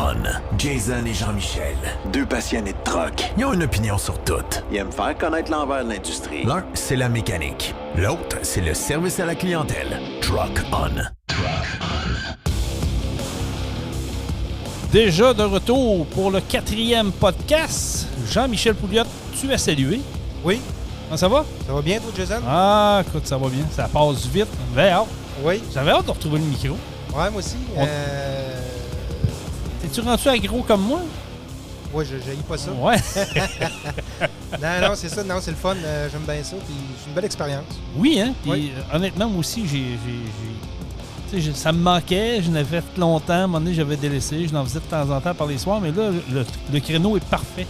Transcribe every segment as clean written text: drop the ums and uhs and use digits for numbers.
On. Jason et Jean-Michel. Deux passionnés de truck. Ils ont une opinion sur tout. Ils aiment faire connaître l'envers de l'industrie. L'un, c'est la mécanique. L'autre, c'est le service à la clientèle. Truck On. Déjà de retour pour le 4e podcast. Jean-Michel Pouliot, tu es salué. Oui. Comment ça va? Ça va bien, toi, Jason? Ah, écoute, ça va bien. Ça passe vite. J'avais hâte. Oui. J'avais hâte de retrouver le micro. Ouais, moi aussi. T'es-tu rendu aggro comme moi? Oui, je n'haïs pas ça. Ouais. Non, c'est ça. Non, c'est le fun. J'aime bien ça. Puis c'est une belle expérience. Oui, hein? Puis, Oui. Honnêtement, moi aussi, ça me manquait. Je n'avais fait longtemps. À un moment donné, j'avais délaissé. Je n'en faisais de temps en temps par les soirs. Mais là, le créneau est parfait.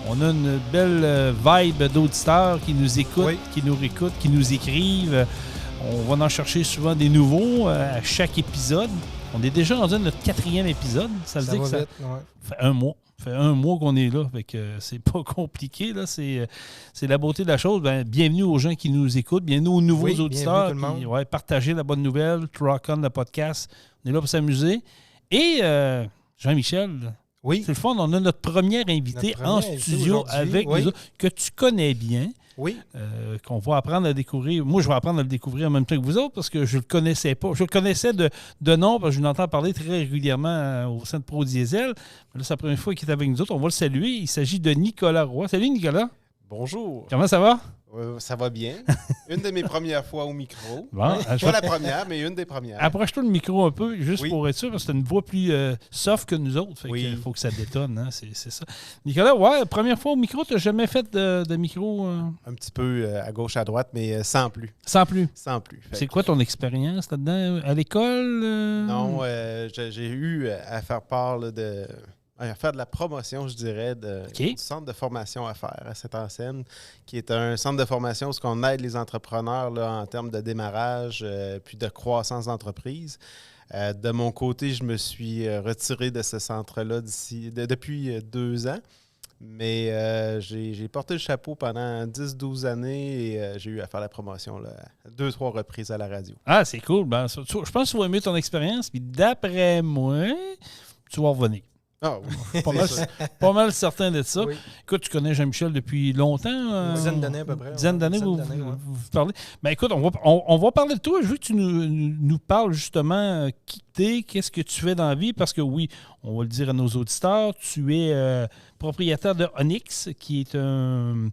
On a une belle vibe d'auditeurs qui nous écoutent, Oui. qui nous réécoutent, qui nous écrivent. On va en chercher souvent des nouveaux à chaque épisode. On est déjà rendu à notre 4e épisode. Ça veut dire que va ça vite. Ouais. fait un mois. Ça fait un mois qu'on est là. Fait que c'est pas compliqué. Là. C'est la beauté de la chose. Bienvenue aux gens qui nous écoutent. Bienvenue aux nouveaux Oui, auditeurs. bienvenue tout le monde. Puis, ouais, partagez la bonne nouvelle. Truck On, le podcast. On est là pour s'amuser. Et Jean-Michel, Oui. c'est le fun. On a notre premier invité Notre premier en invité studio aujourd'hui, avec oui. nous autres, que tu connais bien. Oui. Qu'on va apprendre à découvrir. Moi, je vais apprendre à le découvrir en même temps que vous autres parce que je ne le connaissais pas. Je le connaissais de nom parce que je l'entends parler très régulièrement au sein de Pro Diesel. Mais là, c'est la première fois qu'il est avec nous autres. On va le saluer. Il s'agit de Nicolas Roy. Salut, Nicolas. Bonjour. Comment ça va? Ça va bien. Une de mes premières fois au micro. Bon, Pas la première, mais une des premières. approche-toi le micro un peu, juste Oui. pour être sûr, parce que c'est une voix plus soft que nous autres. Fait Oui. qu'il faut que ça détonne, hein, c'est ça. Nicolas, ouais, première fois au micro, tu n'as jamais fait de micro Un petit peu à gauche, à droite, mais sans plus. sans plus. Sans plus. Fait C'est que- quoi ton expérience là-dedans? À l'école? Non, j'ai eu à faire part là, à faire de la promotion, je dirais, du centre de formation à faire à Saint-Anselme, qui est un centre de formation où on aide les entrepreneurs là, en termes de démarrage puis de croissance d'entreprise. De mon côté, je me suis retiré de ce centre-là depuis 2 ans. Mais j'ai porté le chapeau pendant 10-12 années et j'ai eu à faire la promotion là, 2-3 reprises à la radio. Ah, c'est cool. Ben, je pense que tu vas aimer ton expérience. Puis d'après moi, tu vas revenir. Ah oui, Pas mal certain de ça. Oui. Écoute, tu connais Jean-Michel depuis longtemps. Une dizaine d'années à peu près. Une dizaine d'années, ouais. vous parlez. Ben écoute, on va parler de toi. Je veux que tu nous parles justement qui t'es, qu'est-ce que tu fais dans la vie. Parce que oui, on va le dire à nos auditeurs, tu es propriétaire de Onyx, qui est un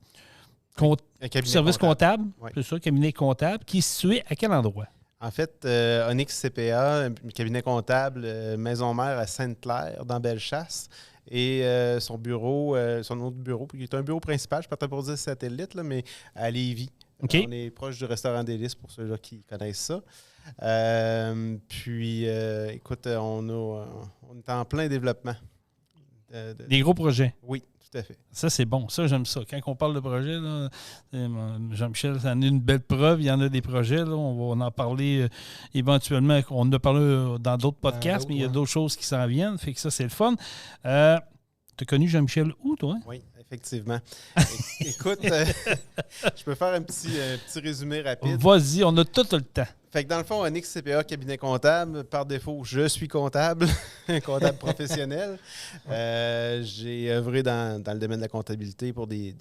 cabinet service comptable. Oui. C'est ça, cabinet comptable, qui est situé à quel endroit? En fait, Onyx CPA, un cabinet comptable, maison mère à Sainte-Claire, dans Bellechasse. Et son autre bureau, qui est un bureau principal, je ne peux pas pour dire satellite, là, mais à Lévis. OK. On est proche du restaurant Délices pour ceux-là qui connaissent ça. Écoute, on est en plein développement. Des gros projets. Oui, tout à fait. Ça, c'est bon. Ça, j'aime ça. Quand on parle de projet, là, Jean-Michel, ça en est une belle preuve. Il y en a des projets. Là. On va en parler éventuellement. On en a parlé dans d'autres podcasts, mais il y a d'autres choses qui s'en viennent. Fait que ça, c'est le fun. Tu as connu Jean-Michel où, toi? Oui, effectivement. Écoute, je peux faire un petit résumé rapide. Vas-y, on a tout le temps. Fait que dans le fond, Onyx CPA, cabinet comptable, par défaut, je suis comptable, un comptable professionnel. J'ai œuvré dans le domaine de la comptabilité pour des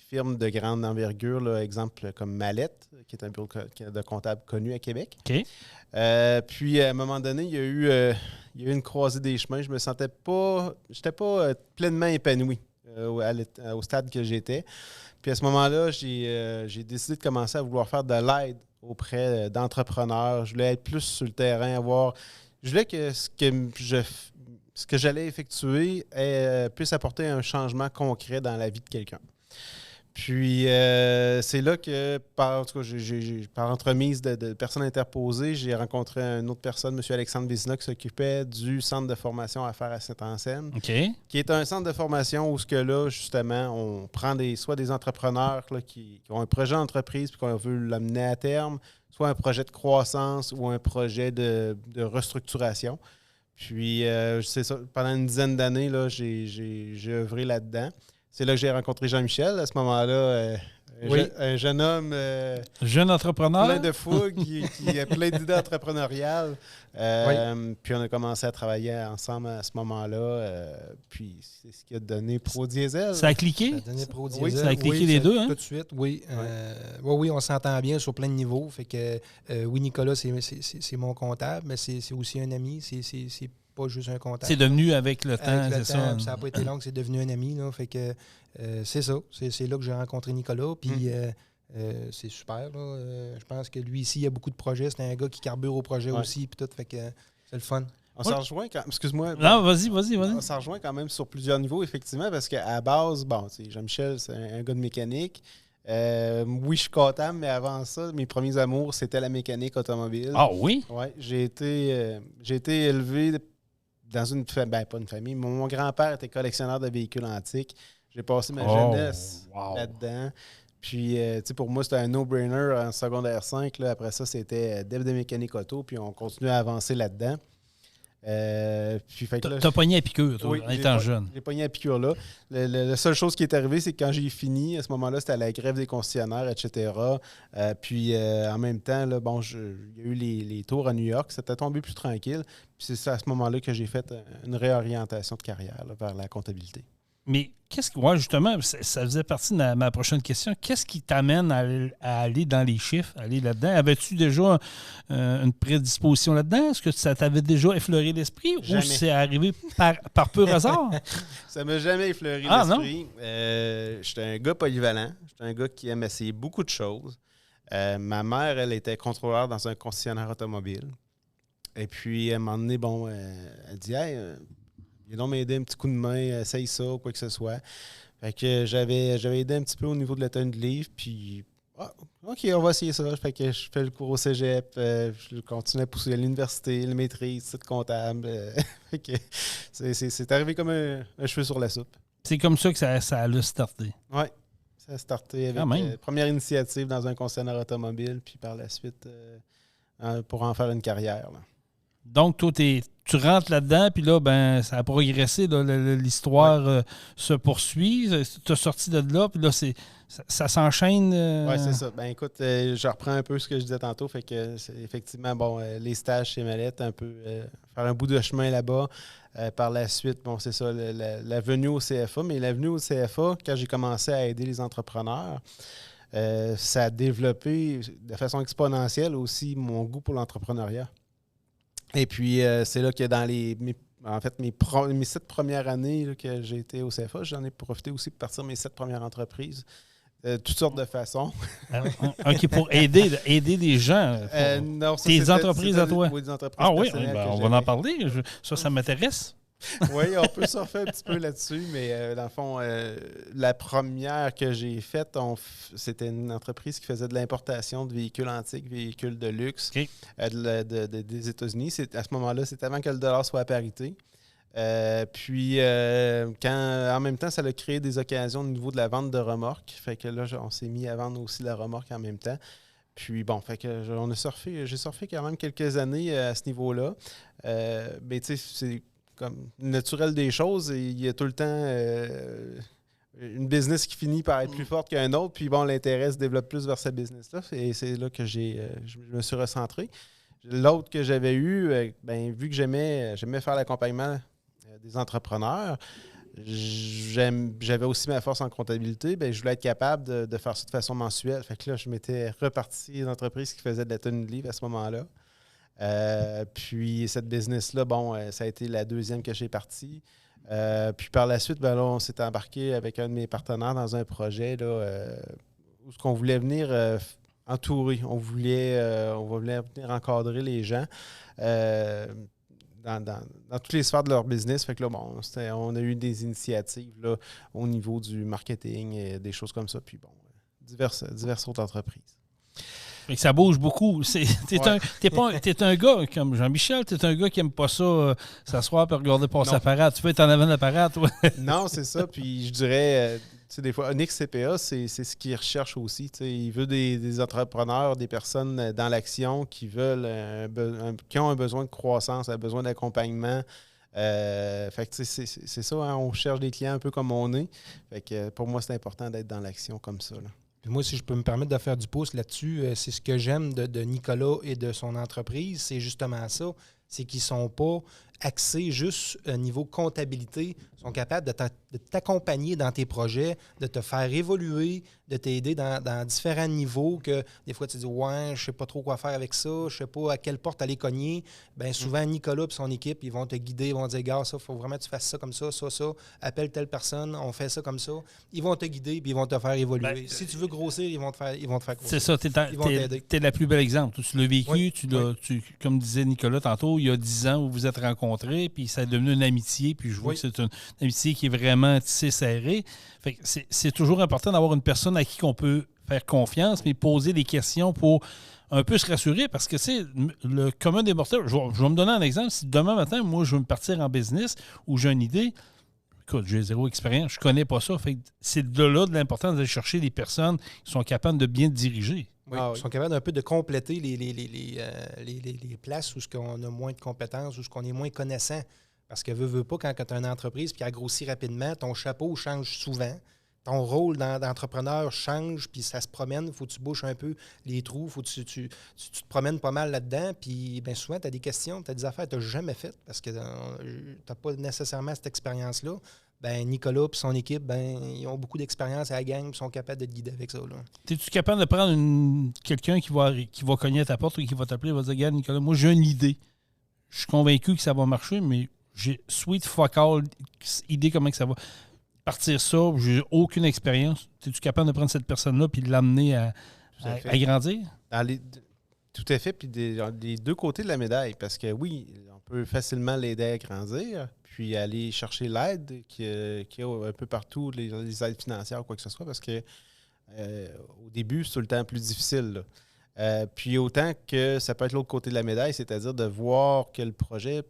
firmes de grande envergure, là, exemple comme Mallette, qui est un bureau de comptable connu à Québec. OK. Puis, à un moment donné, il y a eu une croisée des chemins. Je me sentais pas... J'étais pas pleinement épanoui au stade que j'étais. Puis, à ce moment-là, j'ai décidé de commencer à vouloir faire de l'aide auprès d'entrepreneurs. Je voulais être plus sur le terrain, je voulais que ce que j'allais effectuer puisse apporter un changement concret dans la vie de quelqu'un. Puis, c'est là que, par entremise de personnes interposées, j'ai rencontré une autre personne, M. Alexandre Vézina, qui s'occupait du centre de formation à faire à Saint-Anselme, OK. qui est un centre de formation où, là, justement, on prend soit des entrepreneurs là, qui ont un projet d'entreprise et qu'on veut l'amener à terme, soit un projet de croissance ou un projet de restructuration. Puis, c'est ça, pendant une dizaine d'années, là, j'ai œuvré là-dedans. C'est là que j'ai rencontré Jean-Michel. À ce moment-là, Un jeune homme Jeune entrepreneur. plein de fougue, qui a plein d'idées entrepreneuriales. Puis on a commencé à travailler ensemble à ce moment-là. Puis c'est ce qui a donné Pro Diesel. Ça a cliqué? Ça a donné Pro Oui, Diesel. ça a cliqué les deux, hein? Tout de suite, oui. Oui, on s'entend bien sur plein de niveaux. Fait que, oui, Nicolas, c'est mon comptable, mais c'est aussi un ami. C'est pas juste un comptable. C'est devenu avec le temps, Avec le c'est temps, ça. puis ça n'a pas été long que c'est devenu un ami. Là, fait que c'est ça. C'est là que j'ai rencontré Nicolas. Puis c'est super. Là. Je pense que lui ici, il a beaucoup de projets. C'est un gars qui carbure au projet aussi. Puis tout. Fait que c'est le fun. On s'en rejoint quand... Excuse-moi. Non, vas-y. On s'en rejoint quand même sur plusieurs niveaux, effectivement, parce qu'à base, Jean-Michel, c'est un gars de mécanique. Oui, je suis comptable, mais avant ça, mes premiers amours, c'était la mécanique automobile. Ah oui? Oui, j'ai été élevé dans une famille, pas une famille. Mon grand-père était collectionneur de véhicules antiques. J'ai passé ma jeunesse là-dedans. Puis, pour moi, c'était un no-brainer en secondaire 5. Là. Après ça, c'était dev de mécanique auto, puis on continue à avancer là-dedans. T'as pogné à piqûre, toi, en étant jeune. J'ai pogné à piqûre là. La seule chose qui est arrivée, c'est que quand j'ai fini, à ce moment-là, c'était la grève des concessionnaires, etc. Puis en même temps, là, il y a eu les tours à New York. C'était tombé plus tranquille. Puis c'est à ce moment-là que j'ai fait une réorientation de carrière là, vers la comptabilité. Mais justement, ça faisait partie de ma prochaine question. Qu'est-ce qui t'amène à aller dans les chiffres, aller là-dedans? Avais-tu déjà une prédisposition là-dedans? Est-ce que ça t'avait déjà effleuré l'esprit ou c'est arrivé par pur hasard? Ça m'a jamais effleuré l'esprit. J'étais un gars polyvalent. J'étais un gars qui aime essayer beaucoup de choses. Ma mère, elle était contrôleur dans un concessionnaire automobile. Et puis, à un moment donné, elle dit « Hey, viens donc m'aider un petit coup de main, essaye ça, quoi que ce soit. » Fait que j'avais aidé un petit peu au niveau de la tenue de livre, puis OK, on va essayer ça. Fait que je fais le cours au cégep, je continue à pousser à l'université, le maîtrise, titre comptable. Fait que c'est arrivé comme un cheveu sur la soupe. C'est comme ça que ça a starté. Oui, ça a starté avec première initiative dans un concessionnaire automobile, puis par la suite, pour en faire une carrière. Là. Donc, toi, tu rentres là-dedans, puis là, ça a progressé. Là, l'histoire se poursuit. Tu as sorti de là, puis là, ça s'enchaîne. Oui, c'est ça. Écoute, je reprends un peu ce que je disais tantôt. Fait que c'est effectivement, les stages chez Mallette, un peu faire un bout de chemin là-bas. Par la suite, c'est ça, la venue au CFA. Mais la venue au CFA, quand j'ai commencé à aider les entrepreneurs, ça a développé de façon exponentielle aussi mon goût pour l'entrepreneuriat. Et puis, c'est là que dans mes 7 premières années là, que j'ai été au CFA, j'en ai profité aussi pour partir mes 7 premières entreprises. Toutes sortes de façons. OK, pour aider les gens. Non, tes entreprises à toi. Oui, des entreprises on va en parler. Ça m'intéresse. Oui, on peut surfer un petit peu là-dessus, mais dans le fond, la première que j'ai faite, c'était une entreprise qui faisait de l'importation de véhicules antiques, véhicules de luxe des États-Unis. À ce moment-là, c'était avant que le dollar soit à parité. Puis, en même temps, ça a créé des occasions au niveau de la vente de remorques. Fait que là, on s'est mis à vendre aussi la remorque en même temps. Puis fait que j'ai surfé quand même quelques années à ce niveau-là. Mais tu sais, c'est comme naturel des choses. Et il y a tout le temps une business qui finit par être plus forte qu'un autre. Puis l'intérêt se développe plus vers cette business-là. Et c'est là que je me suis recentré. L'autre que j'avais eu, vu que j'aimais faire l'accompagnement des entrepreneurs, j'avais aussi ma force en comptabilité, je voulais être capable de faire ça de façon mensuelle. Fait que là, je m'étais reparti une entreprise qui faisait de la tenue de livre à ce moment-là. Puis cette business-là, ça a été la deuxième que j'ai partie. Puis par la suite, on s'est embarqué avec un de mes partenaires dans un projet là, où on voulait venir entourer. On voulait venir encadrer les gens dans toutes les sphères de leur business. Fait que là, on a eu des initiatives là, au niveau du marketing et des choses comme ça. Puis diverses autres entreprises. Et ça bouge beaucoup. T'es un gars comme Jean-Michel, t'es un gars qui n'aime pas ça, s'asseoir et regarder passer l'apparat. Tu peux être en avant de l'apparat, toi. Non, c'est ça. Puis je dirais, des fois, Onyx CPA, c'est ce qu'ils recherchent aussi. Il veut des entrepreneurs, des personnes dans l'action qui veulent qui ont un besoin de croissance, un besoin d'accompagnement. Fait que c'est ça, hein, on cherche des clients un peu comme on est. Fait que pour moi, c'est important d'être dans l'action comme ça. Là. Puis moi, si je peux me permettre de faire du pouce là-dessus, c'est ce que j'aime de Nicolas et de son entreprise, c'est justement ça. C'est qu'ils ne sont pas axés juste au niveau comptabilité. Ils sont capables de t'accompagner dans tes projets, de te faire évoluer, de t'aider dans différents niveaux que des fois tu dis « Ouais, je ne sais pas trop quoi faire avec ça, je ne sais pas à quelle porte aller cogner. » Bien souvent, Nicolas et son équipe, ils vont te guider, ils vont te dire « Gars, ça, il faut vraiment que tu fasses ça comme ça, appelle telle personne, on fait ça comme ça. » Ils vont te guider puis ils vont te faire évoluer. Si tu veux grossir, ils vont te faire grossir. C'est ça, tu es la plus belle exemple. Tu l'as vécu, oui. Comme disait Nicolas tantôt, il y a 10 ans où vous êtes rencontrés, puis ça est devenu une amitié, puis je vois que c'est une amitié qui est vraiment tissée serrée. Fait que c'est toujours important d'avoir une personne à qui on peut faire confiance, mais poser des questions pour un peu se rassurer, parce que c'est le commun des mortels. Je vais me donner un exemple. Si demain matin, moi, je veux me partir en business ou j'ai une idée, écoute, j'ai zéro expérience, je connais pas ça. Fait que c'est de là de l'importance d'aller chercher des personnes qui sont capables de bien diriger. Oui, ils sont capables un peu de compléter les places où on a moins de compétences, où on est moins connaissant. Parce que veux pas, quand tu as une entreprise qui a grossi rapidement, ton chapeau change souvent. Ton rôle d'entrepreneur change, puis ça se promène. Il faut que tu bouches un peu les trous. Il faut que tu te promènes pas mal là-dedans. Puis bien souvent, tu as des questions, tu as des affaires que tu n'as jamais faites parce que tu n'as pas nécessairement cette expérience-là. Ben Nicolas et son équipe, ils ont beaucoup d'expérience à la gang et sont capables de te guider avec ça. Es-tu capable de prendre quelqu'un qui va cogner à ta porte ou qui va t'appeler et va dire « Regarde, Nicolas, moi j'ai une idée. Je suis convaincu que ça va marcher, mais j'ai sweet fuck all idée comment que ça va partir ça, j'ai aucune expérience. Es-tu capable de prendre cette personne-là et de l'amener à grandir? Tout à fait, puis des deux côtés de la médaille, parce que oui, on peut facilement l'aider à grandir, puis aller chercher l'aide qu'il y a un peu partout, les aides financières ou quoi que ce soit, parce que au début, c'est tout le temps plus difficile. Puis autant que ça peut être l'autre côté de la médaille, c'est-à-dire de voir que le projet,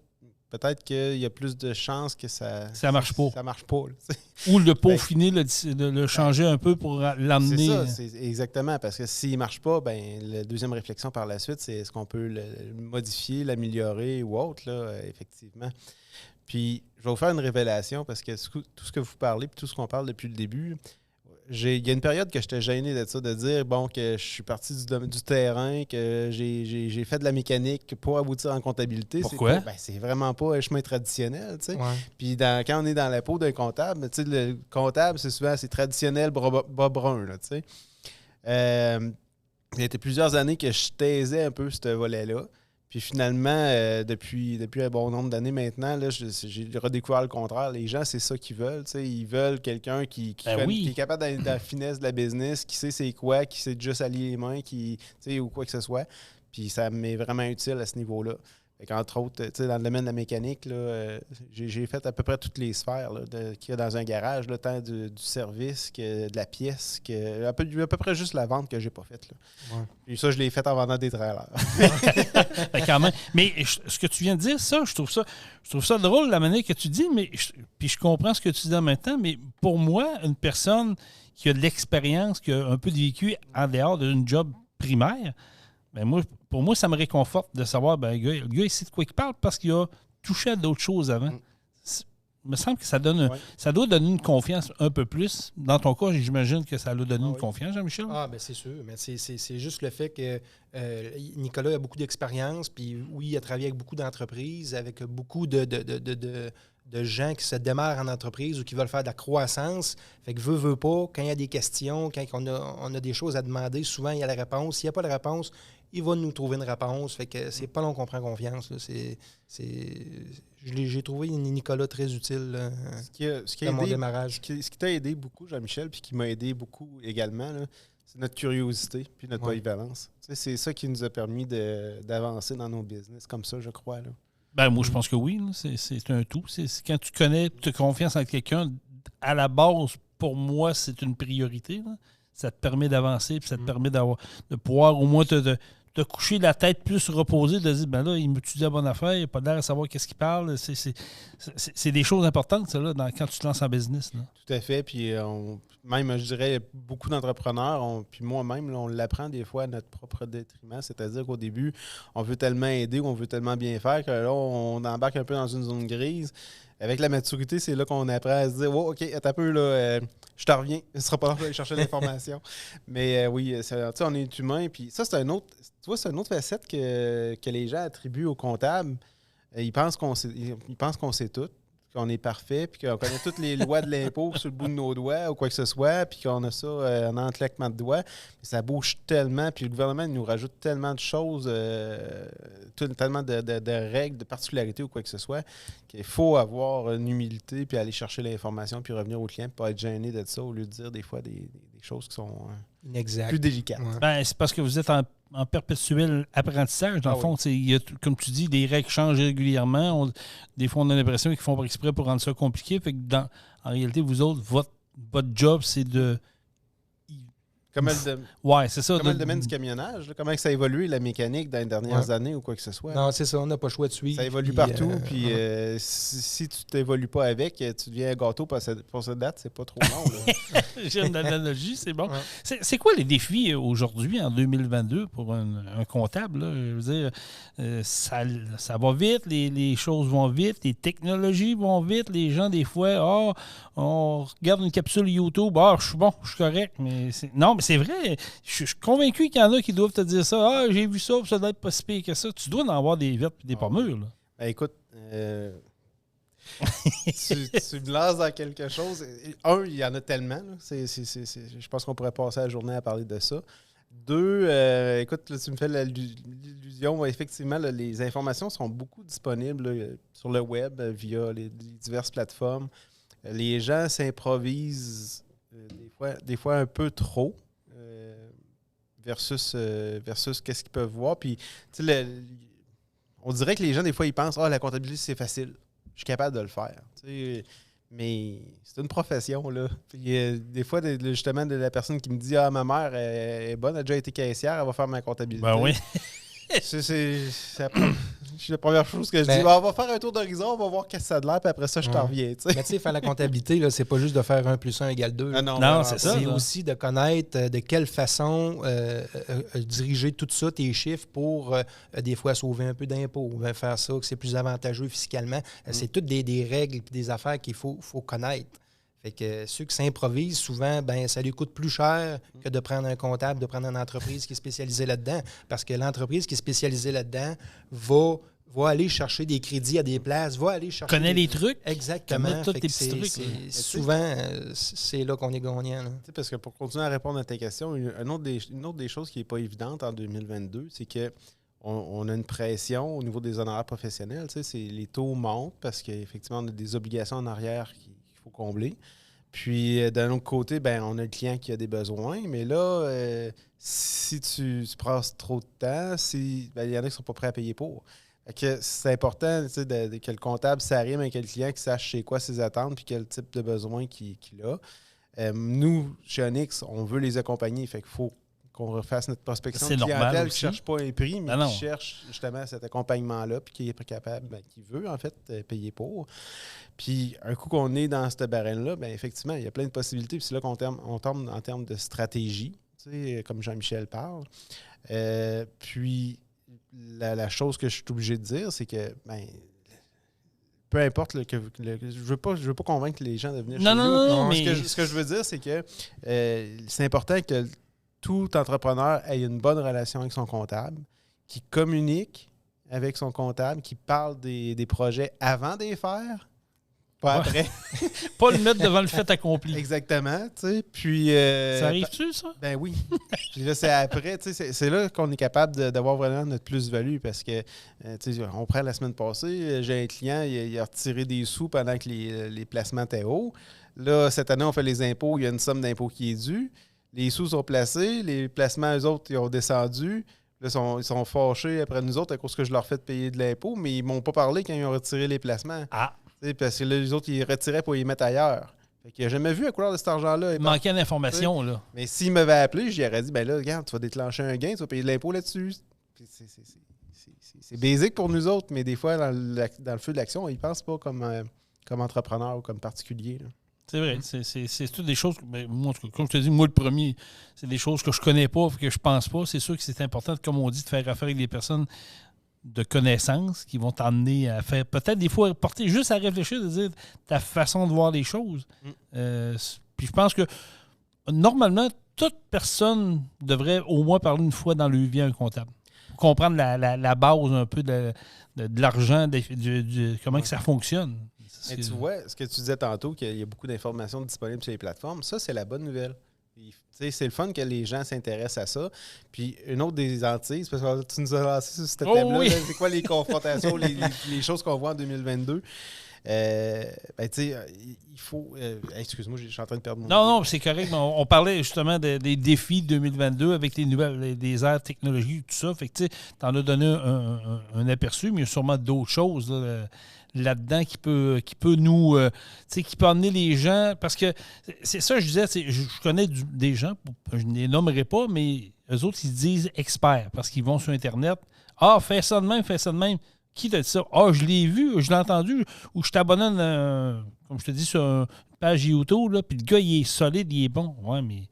peut-être qu'il y a plus de chances que ça marche pas. Ça marche pas. Ou le peaufiner, de le changer un peu pour l'amener. C'est ça, exactement. Parce que s'il ne marche pas, la deuxième réflexion par la suite, c'est est-ce qu'on peut le modifier, l'améliorer ou autre, là, effectivement. Puis, je vais vous faire une révélation parce que tout ce que vous parlez puis tout ce qu'on parle depuis le début, il y a une période que j'étais gêné de ça, de dire que je suis parti du terrain, que j'ai fait de la mécanique pour aboutir en comptabilité. Pourquoi? C'est vraiment pas un chemin traditionnel. Ouais. Puis quand on est dans la peau d'un comptable, le comptable, c'est traditionnel bas brun. Là, il y a été plusieurs années que je taisais un peu ce volet-là. Puis finalement, depuis un bon nombre d'années maintenant, là, j'ai redécouvert le contraire. Les gens, c'est ça qu'ils veulent. Ils veulent quelqu'un qui est capable d'aller dans la finesse de la business, qui sait c'est quoi, qui sait juste allier les mains, ou quoi que ce soit. Puis ça m'est vraiment utile à ce niveau-là. Entre autres, dans le domaine de la mécanique, là, j'ai fait à peu près toutes les sphères qu'il y a dans un garage, là, tant du service que de la pièce, à peu près juste la vente que j'ai pas faite. Là. Ouais. Et ça, je l'ai fait en vendant des trailers. Quand même. Mais ce que tu viens de dire, ça, je trouve ça drôle, la manière que tu dis, puis je comprends ce que tu dis en même temps, mais pour moi, une personne qui a de l'expérience, qui a un peu de vécu en dehors d'une job primaire, pour moi, ça me réconforte de savoir, le gars, il sait de quoi il parle parce qu'il a touché à d'autres choses avant. Il me semble que ça doit donner une confiance un peu plus. Dans ton cas, j'imagine que ça doit donner une confiance, Jean-Michel. C'est sûr. Mais c'est juste le fait que Nicolas a beaucoup d'expérience, puis oui, il a travaillé avec beaucoup d'entreprises, avec beaucoup de gens qui se démarrent en entreprise ou qui veulent faire de la croissance. Fait que veut pas, quand il y a des questions, quand on a des choses à demander, souvent il y a la réponse. S'il n'y a pas de réponse, il va nous trouver une réponse. Fait que c'est pas long qu'on prend confiance. Là. J'ai trouvé Nicolas très utile dans mon démarrage. Ce qui t'a aidé beaucoup, Jean-Michel, puis qui m'a aidé beaucoup également, là, c'est notre curiosité puis notre polyvalence. C'est ça qui nous a permis d'avancer dans nos business comme ça, je crois. Là. Moi, je pense que oui. Là. C'est un tout. C'est quand tu connais, tu as confiance en quelqu'un, à la base, pour moi, c'est une priorité. Là. Ça te permet d'avancer, puis ça te permet de pouvoir au moins te coucher la tête plus reposée, de dire, là, il m'étudie la bonne affaire, il n'a pas l'air à savoir qu'est-ce qu'il parle. C'est des choses importantes, ça, là, quand tu te lances en business. Là. Tout à fait. Puis, même, je dirais, beaucoup d'entrepreneurs, puis moi-même, là, on l'apprend des fois à notre propre détriment. C'est-à-dire qu'au début, on veut tellement aider, on veut tellement bien faire que là, on embarque un peu dans une zone grise. avec la maturité, c'est là qu'on apprend à se dire oh, OK, attends un peu, là, je te reviens. Ce sera pas là pour aller chercher l'information. Mais oui, on est humain. Puis ça, c'est un autre. Tu vois, c'est une autre facette que les gens attribuent aux comptables. Ils pensent qu'on sait tout, qu'on est parfait, puis qu'on connaît toutes les lois de l'impôt sur le bout de nos doigts ou quoi que ce soit, puis qu'on a ça en un claquement de doigts. Mais ça bouge tellement, puis le gouvernement nous rajoute tellement de choses, tellement de règles, de particularités ou quoi que ce soit, qu'il faut avoir une humilité, puis aller chercher l'information, puis revenir au client, puis pas être gêné de ça, au lieu de dire des fois des choses qui sont plus délicates. Ouais. Ben, c'est parce que vous êtes en perpétuel apprentissage. Dans le fond, il y a, comme tu dis, les règles changent régulièrement. Des fois, on a l'impression qu'ils font par exprès pour rendre ça compliqué. Fait que en réalité, vous autres, votre job, c'est de... Comme c'est ça. Comme le domaine du camionnage, là, comment ça a évolué, la mécanique, dans les dernières années ou quoi que ce soit. Non, c'est ça, on n'a pas le choix de suivre. Ça évolue partout, puis si tu t'évolues pas avec, tu deviens un gâteau pour cette date, c'est pas trop long. J'aime l'analogie, c'est bon. Ouais. C'est quoi les défis aujourd'hui, en 2022, pour un comptable? Là? Je veux dire, ça va vite, les choses vont vite, les technologies vont vite, les gens, des fois, on regarde une capsule YouTube, je suis bon, je suis correct, mais non, mais c'est vrai. Je suis convaincu qu'il y en a qui doivent te dire ça. J'ai vu ça, ça doit être pas si pire que ça. Tu dois en avoir des vertes et des pas mûres. Là. Ben, écoute, tu me lances dans quelque chose. Il y en a tellement. Là. Je pense qu'on pourrait passer la journée à parler de ça. 2, écoute, là, tu me fais l'illusion. Effectivement, là, les informations sont beaucoup disponibles là, sur le web via les diverses plateformes. Les gens s'improvisent des fois un peu trop versus qu'est-ce qu'ils peuvent voir. Puis, tu sais, on dirait que les gens, des fois, ils pensent « la comptabilité, c'est facile. Je suis capable de le faire. » Mais c'est une profession, là. Puis, des fois, justement, de la personne qui me dit « ma mère est bonne, elle a déjà été caissière, elle va faire ma comptabilité. » Ben oui. C'est la première chose que je dis. On va faire un tour d'horizon, on va voir qu'est-ce que ça a de l'air, puis après ça, je t'en reviens. Mais tu sais, faire la comptabilité, là, c'est pas juste de faire 1 + 1 = 2. Non, c'est ça. C'est aussi de connaître de quelle façon diriger tout ça, tes chiffres, pour des fois sauver un peu d'impôts, faire ça, que c'est plus avantageux fiscalement. C'est toutes des règles et des affaires qu'il faut connaître. Fait que ceux qui s'improvisent, souvent, ça lui coûte plus cher que de prendre un comptable, de prendre une entreprise qui est spécialisée là-dedans. Parce que l'entreprise qui est spécialisée là-dedans va aller chercher des crédits à des places, va aller chercher... Connaît les trucs. Exactement. Tous tes petits trucs. Souvent, c'est là qu'on est gagnant. Parce que pour continuer à répondre à ta question, une autre des choses qui n'est pas évidente en 2022, c'est que on a une pression au niveau des honoraires professionnels. Les taux montent parce qu'effectivement, on a des obligations en arrière qu'il faut combler. Puis, d'un autre côté, on a le client qui a des besoins. Mais là, si tu passes trop de temps, il y en a qui ne sont pas prêts à payer pour. Fait que c'est important que le comptable s'arrime avec le client, qu'il sache c'est quoi ses attentes puis quel type de besoin qu'il a. Nous, chez Onyx, on veut les accompagner. Fait qu'il faut qu'on refasse notre prospection de clientèle qui ne cherche pas un prix, mais qui cherche justement cet accompagnement-là, puis qui est capable, qui veut en fait payer pour. Puis un coup qu'on est dans cette barème-là, effectivement, il y a plein de possibilités. Puis c'est là qu'on tombe en termes de stratégie, comme Jean-Michel parle. Puis la chose que je suis obligé de dire, c'est que peu importe je veux pas convaincre les gens de venir chez nous. Non, mais ce que je veux dire, c'est que c'est important que tout entrepreneur ait une bonne relation avec son comptable, qui communique avec son comptable, qui parle des projets avant de les faire, pas après. Pas le mettre devant le fait accompli. Exactement, tu sais. Puis ça arrive-tu, ça? Ben oui. Puis là, c'est après, tu sais, c'est là qu'on est capable d'avoir vraiment notre plus-value parce que, tu sais, on prend la semaine passée, j'ai un client, il a retiré des sous pendant que les placements étaient hauts. Là, cette année, on fait les impôts, il y a une somme d'impôts qui est due. Les sous sont placés, les placements, eux autres, ils ont descendu. Là, ils sont fâchés après nous autres à cause que je leur fais payer de l'impôt, mais ils ne m'ont pas parlé quand ils ont retiré les placements. Ah! Parce que là, les autres, ils retiraient pour les mettre ailleurs. Fait qu'il n'a jamais vu la couleur de cet argent-là. Il manquait d'informations, là. Mais s'il m'avait appelé, j'y aurais dit, là, regarde, tu vas déclencher un gain, tu vas payer de l'impôt là-dessus. C'est basique pour nous autres, mais des fois, dans le feu de l'action, ils ne pensent pas comme entrepreneur ou comme particulier, là. C'est vrai. C'est toutes des choses. Moi, comme je te dis, moi, le premier, c'est des choses que je connais pas, que je pense pas. C'est sûr que c'est important, comme on dit, de faire affaire avec des personnes de connaissances qui vont t'emmener à faire, peut-être des fois, porter juste à réfléchir, de dire ta façon de voir les choses. Puis je pense que, normalement, toute personne devrait au moins parler une fois dans le vie à un comptable. Pour comprendre la base un peu de l'argent, comment que ça fonctionne. Mais tu vois, ce que tu disais tantôt, qu'il y a beaucoup d'informations disponibles sur les plateformes, ça, c'est la bonne nouvelle. C'est le fun que les gens s'intéressent à ça. Puis une autre des hantises, parce que tu nous as lancé sur cette table-là, oui. c'est quoi les confrontations, les choses qu'on voit en 2022? Il faut... excuse-moi, je suis en train de perdre mon... Non, c'est correct. Mais on parlait justement des défis 2022 avec les nouvelles, des aires technologiques, tout ça. Fait que tu en as donné un aperçu, mais il y a sûrement d'autres choses là-dedans qui peut nous... qui peut amener les gens... Parce que c'est ça, je disais, je connais des gens, je ne les nommerai pas, mais eux autres, ils se disent experts parce qu'ils vont sur Internet. Ah, fais ça de même. Qui t'a dit ça? Ah, je l'ai vu, je l'ai entendu, ou je t'abonnais, comme je te dis, sur une page YouTube, là, puis le gars, il est solide, il est bon. Ouais, mais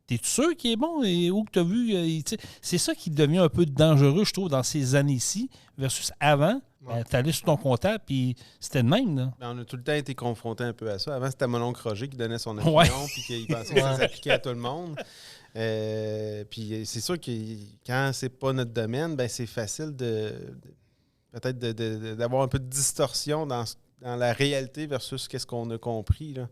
t'es-tu sûr qu'il est bon? Et où que t'as vu? C'est ça qui devient un peu dangereux, je trouve, dans ces années-ci, versus avant. Ouais. T'allais sur ton comptable, puis c'était le même. Là. On a tout le temps été confronté un peu à ça. Avant, c'était mon oncle Roger qui donnait son opinion, puis qu'il pensait que ça s'appliquait à tout le monde. Puis c'est sûr que quand c'est pas notre domaine, ben c'est facile peut-être d'avoir un peu de distorsion dans la réalité versus qu'est-ce qu'on a compris. Là.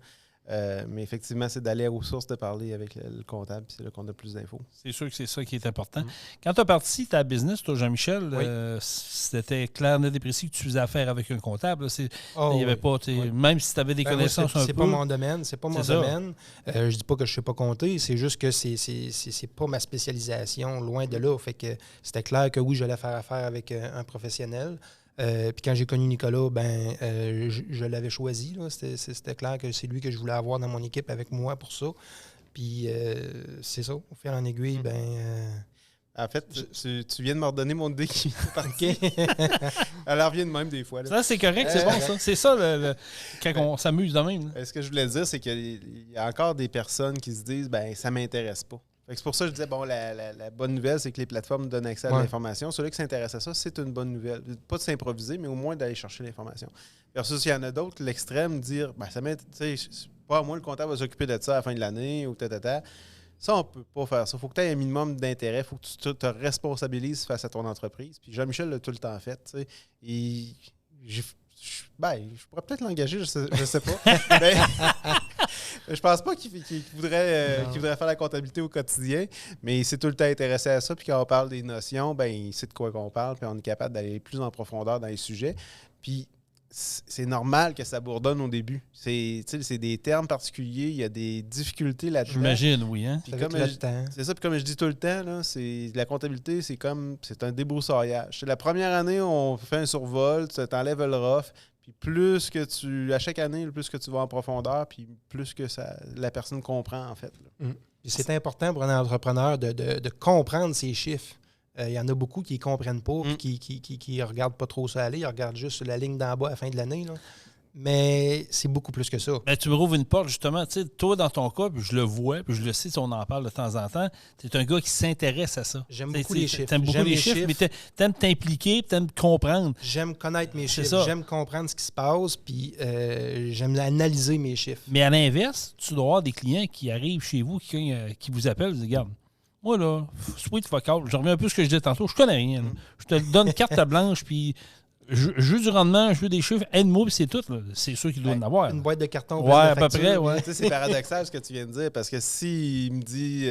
Mais effectivement, c'est d'aller aux sources, de parler avec le comptable, puis c'est là qu'on a plus d'infos. C'est sûr que c'est ça qui est important. Quand tu as parti ta business, toi, Jean-Michel, c'était clair, net et précis que tu faisais affaire avec un comptable. Il y avait pas, même si tu avais des connaissances un peu... C'est pas mon domaine, je dis pas que je sais pas compter, c'est juste que c'est pas ma spécialisation, loin de là. Fait que c'était clair que oui, j'allais faire affaire avec un professionnel. Puis quand j'ai connu Nicolas, je l'avais choisi. Là. C'était clair que c'est lui que je voulais avoir dans mon équipe avec moi pour ça. Puis c'est ça, au fil en aiguille, En fait, tu viens de m'ordonner mon idée qui est partie. Elle revient de même des fois. Là. Ça, c'est correct, c'est bon ça. C'est ça quand on s'amuse de même. Ce que je voulais dire, c'est qu'il y a encore des personnes qui se disent ça m'intéresse pas. C'est pour ça que je disais, la bonne nouvelle, c'est que les plateformes donnent accès à l'information. Celui qui s'intéresse à ça, c'est une bonne nouvelle. Pas de s'improviser, mais au moins d'aller chercher l'information. Versus, il y en a d'autres, l'extrême, dire, ça m'intéresse, pas à moi, le comptable va s'occuper de ça à la fin de l'année, ou tata. Ça, on ne peut pas faire ça. Il faut que tu aies un minimum d'intérêt. Il faut que tu te responsabilises face à ton entreprise. Puis Jean-Michel l'a tout le temps fait. Je pourrais peut-être l'engager, je sais pas. Mais je pense pas qu'il voudrait faire la comptabilité au quotidien, mais il s'est tout le temps intéressé à ça. Puis quand on parle des notions, il sait de quoi qu'on parle, puis on est capable d'aller plus en profondeur dans les sujets. Puis c'est normal que ça bourdonne au début. C'est des termes particuliers, il y a des difficultés là-dedans. J'imagine, oui. Hein? C'est ça, puis comme je dis tout le temps, là, la comptabilité, c'est un débroussaillage. La première année, on fait un survol, tu t'enlèves le rough, puis plus que à chaque année, plus que tu vas en profondeur, puis plus que la personne comprend, en fait. C'est important pour un entrepreneur de comprendre ses chiffres. Il y en a beaucoup qui ne comprennent pas et qui ne regardent pas trop ça aller. Ils regardent juste la ligne d'en bas à la fin de l'année. Là. Mais c'est beaucoup plus que ça. Tu me rouvres une porte, justement. Tu sais, toi, dans ton cas, puis je le vois, puis je le sais, on en parle de temps en temps, tu es un gars qui s'intéresse à ça. J'aime beaucoup les chiffres. Tu aimes beaucoup les chiffres, mais tu aimes t'impliquer, tu aimes comprendre. J'aime connaître mes chiffres. J'aime comprendre ce qui se passe, puis j'aime analyser mes chiffres. Mais à l'inverse, tu dois avoir des clients qui arrivent chez vous, qui vous appellent, ils disent, regarde, moi, là, sweet fuck out, je reviens un peu à ce que je disais tantôt, je connais rien. Je te donne carte blanche, puis je veux du rendement, je veux des chiffres, aide-moi, puis c'est tout. Là. C'est sûr qu'il doit en avoir. Une boîte de carton. Ouais, à peu près, ouais. C'est paradoxal ce que tu viens de dire, parce que s'il me dit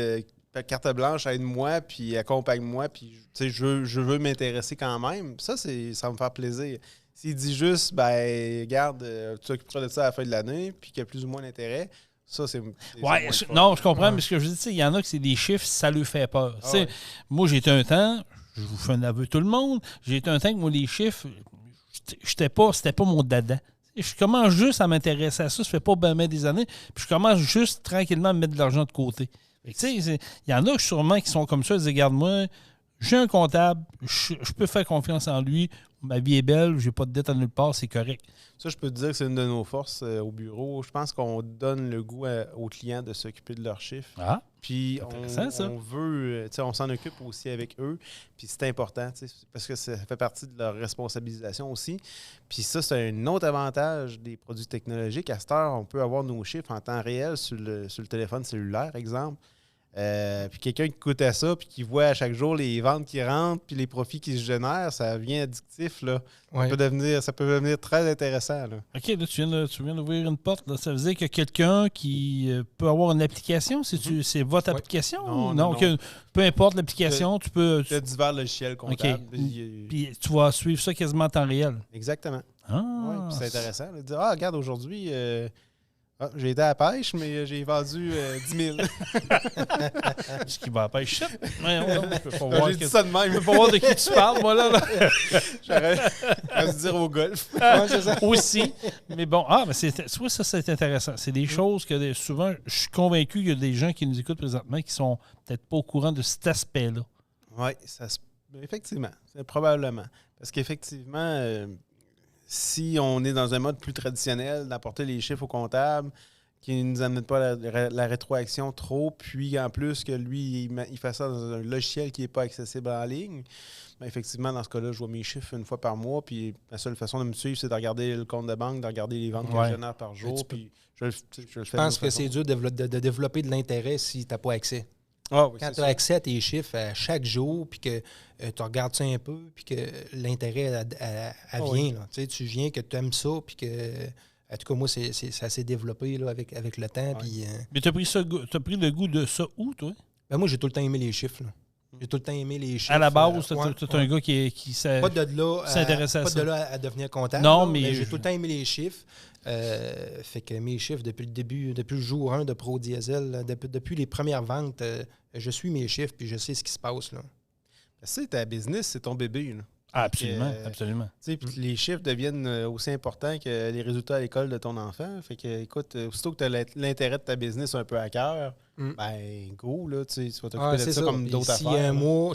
carte blanche, aide-moi, puis accompagne-moi, puis je veux m'intéresser quand même, ça va me faire plaisir. S'il dit juste, regarde, tu t'occuperas de ça à la fin de l'année, puis qu'il y a plus ou moins d'intérêt, ça, c'est je comprends, mais ce que je dis, il y en a que c'est des chiffres, ça lui fait peur. Moi, j'ai été un temps, je vous fais un aveu tout le monde, j'ai été un temps que moi, les chiffres, c'était pas mon dada. Je commence juste à m'intéresser à ça, ça fait pas bien des années, puis je commence juste tranquillement à mettre de l'argent de côté. Il y en a sûrement qui sont comme ça, ils disent, regarde-moi, j'ai un comptable, je peux faire confiance en lui, ma vie est belle, j'ai pas de dette à nulle part, c'est correct. Ça, je peux te dire que c'est une de nos forces au bureau. Je pense qu'on donne le goût aux clients de s'occuper de leurs chiffres. Ah, Puis ça. on veut, on s'en occupe aussi avec eux. Puis c'est important, parce que ça fait partie de leur responsabilisation aussi. Puis ça, c'est un autre avantage des produits technologiques. À cette heure, on peut avoir nos chiffres en temps réel sur le téléphone cellulaire, exemple. Puis quelqu'un qui coûte à ça, puis qui voit à chaque jour les ventes qui rentrent, puis les profits qui se génèrent, ça devient addictif, là. Ouais. Ça peut devenir très intéressant, là. OK, là, tu viens d'ouvrir une porte. Là. Ça veut dire que quelqu'un qui peut avoir une application, c'est votre application? Non. Peu importe l'application, tu peux... Il y a divers logiciels comptables. OK. Puis tu vas suivre ça quasiment en temps réel. Exactement. Ah, Oui, puis c'est intéressant. De dire, regarde, aujourd'hui, j'ai été à la pêche, mais j'ai vendu 10 000. Ce qui va à pêche. Shit. Je peux pas voir J'ai dit ça de même. Je peux pas voir de qui tu parles, moi, là. J'aurais dû dire au golf. Aussi. Mais bon, mais ça, c'est intéressant. C'est des choses que souvent, je suis convaincu qu'il y a des gens qui nous écoutent présentement qui sont peut-être pas au courant de cet aspect-là. Oui, effectivement. Probablement. Parce qu'effectivement, si on est dans un mode plus traditionnel, d'apporter les chiffres au comptable, qui ne nous amène pas la rétroaction trop, puis en plus que lui, il fait ça dans un logiciel qui n'est pas accessible en ligne, bien, effectivement, dans ce cas-là, je vois mes chiffres une fois par mois, puis la seule façon de me suivre, c'est de regarder le compte de banque, de regarder les ventes que je génère par jour, puis je le fais. Je pense que c'est dur de développer de l'intérêt si tu n'as pas accès. Ah, oui, quand tu as accès à tes chiffres à chaque jour, puis que tu regardes ça un peu, puis que l'intérêt vient. Là. Tu viens que tu aimes ça, puis que, en tout cas, moi, ça s'est développé là, avec le temps. Puis, mais tu as pris le goût de ça où, toi? Ben moi, j'ai tout le temps aimé les chiffres. Là. J'ai tout le temps aimé les chiffres. À la base, tu es un gars qui s'intéressait à ça. Pas de là à devenir comptable. Non, là, mais j'ai tout le temps aimé les chiffres. Fait que mes chiffres, depuis le début, depuis le jour 1 de Pro Diesel, depuis les premières ventes, je suis mes chiffres puis je sais ce qui se passe. Là. C'est ta business, c'est ton bébé. Là. Ah, absolument, absolument. Les chiffres deviennent aussi importants que les résultats à l'école de ton enfant. Fait que, écoute, aussitôt que tu as l'intérêt de ta business un peu à cœur, ben go, là, tu vas t'occuper de ça comme d'autres affaires.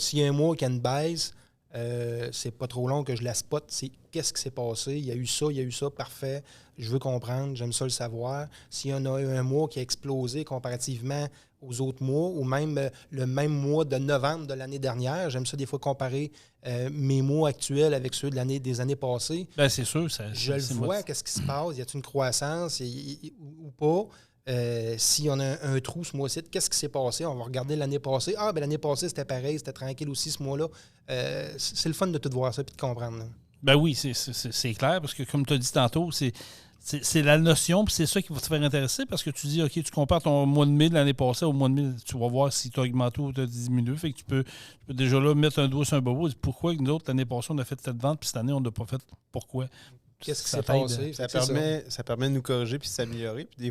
S'il y a un mois qui a une baisse, c'est pas trop long que je la spot. C'est qu'est-ce qui s'est passé? Il y a eu ça, parfait. Je veux comprendre, j'aime ça le savoir. S'il y en a eu un mois qui a explosé comparativement aux autres mois, ou même le même mois de novembre de l'année dernière, j'aime ça des fois comparer mes mois actuels avec ceux des années passées. Ben, c'est sûr. Je le vois, qu'est-ce qui se passe? Y a-t-il une croissance ou pas? Si on a un trou ce mois-ci, qu'est-ce qui s'est passé? On va regarder l'année passée. Ah, ben l'année passée, c'était pareil, c'était tranquille aussi ce mois-là. C'est le fun de tout voir ça et de comprendre. Là. Ben oui, c'est clair, parce que comme tu as dit tantôt, c'est la notion, puis c'est ça qui va te faire intéresser, parce que tu dis, OK, tu compares ton mois de mai de l'année passée au mois de mai, tu vas voir si tu as augmenté ou tu as diminué. Fait que tu peux déjà là mettre un doigt sur un bobo et dire pourquoi nous autres, l'année passée, on a fait cette vente, puis cette année, on n'a pas fait pourquoi. Qu'est-ce qui s'est passé? Ça permet de nous corriger puis de s'améliorer. Puis des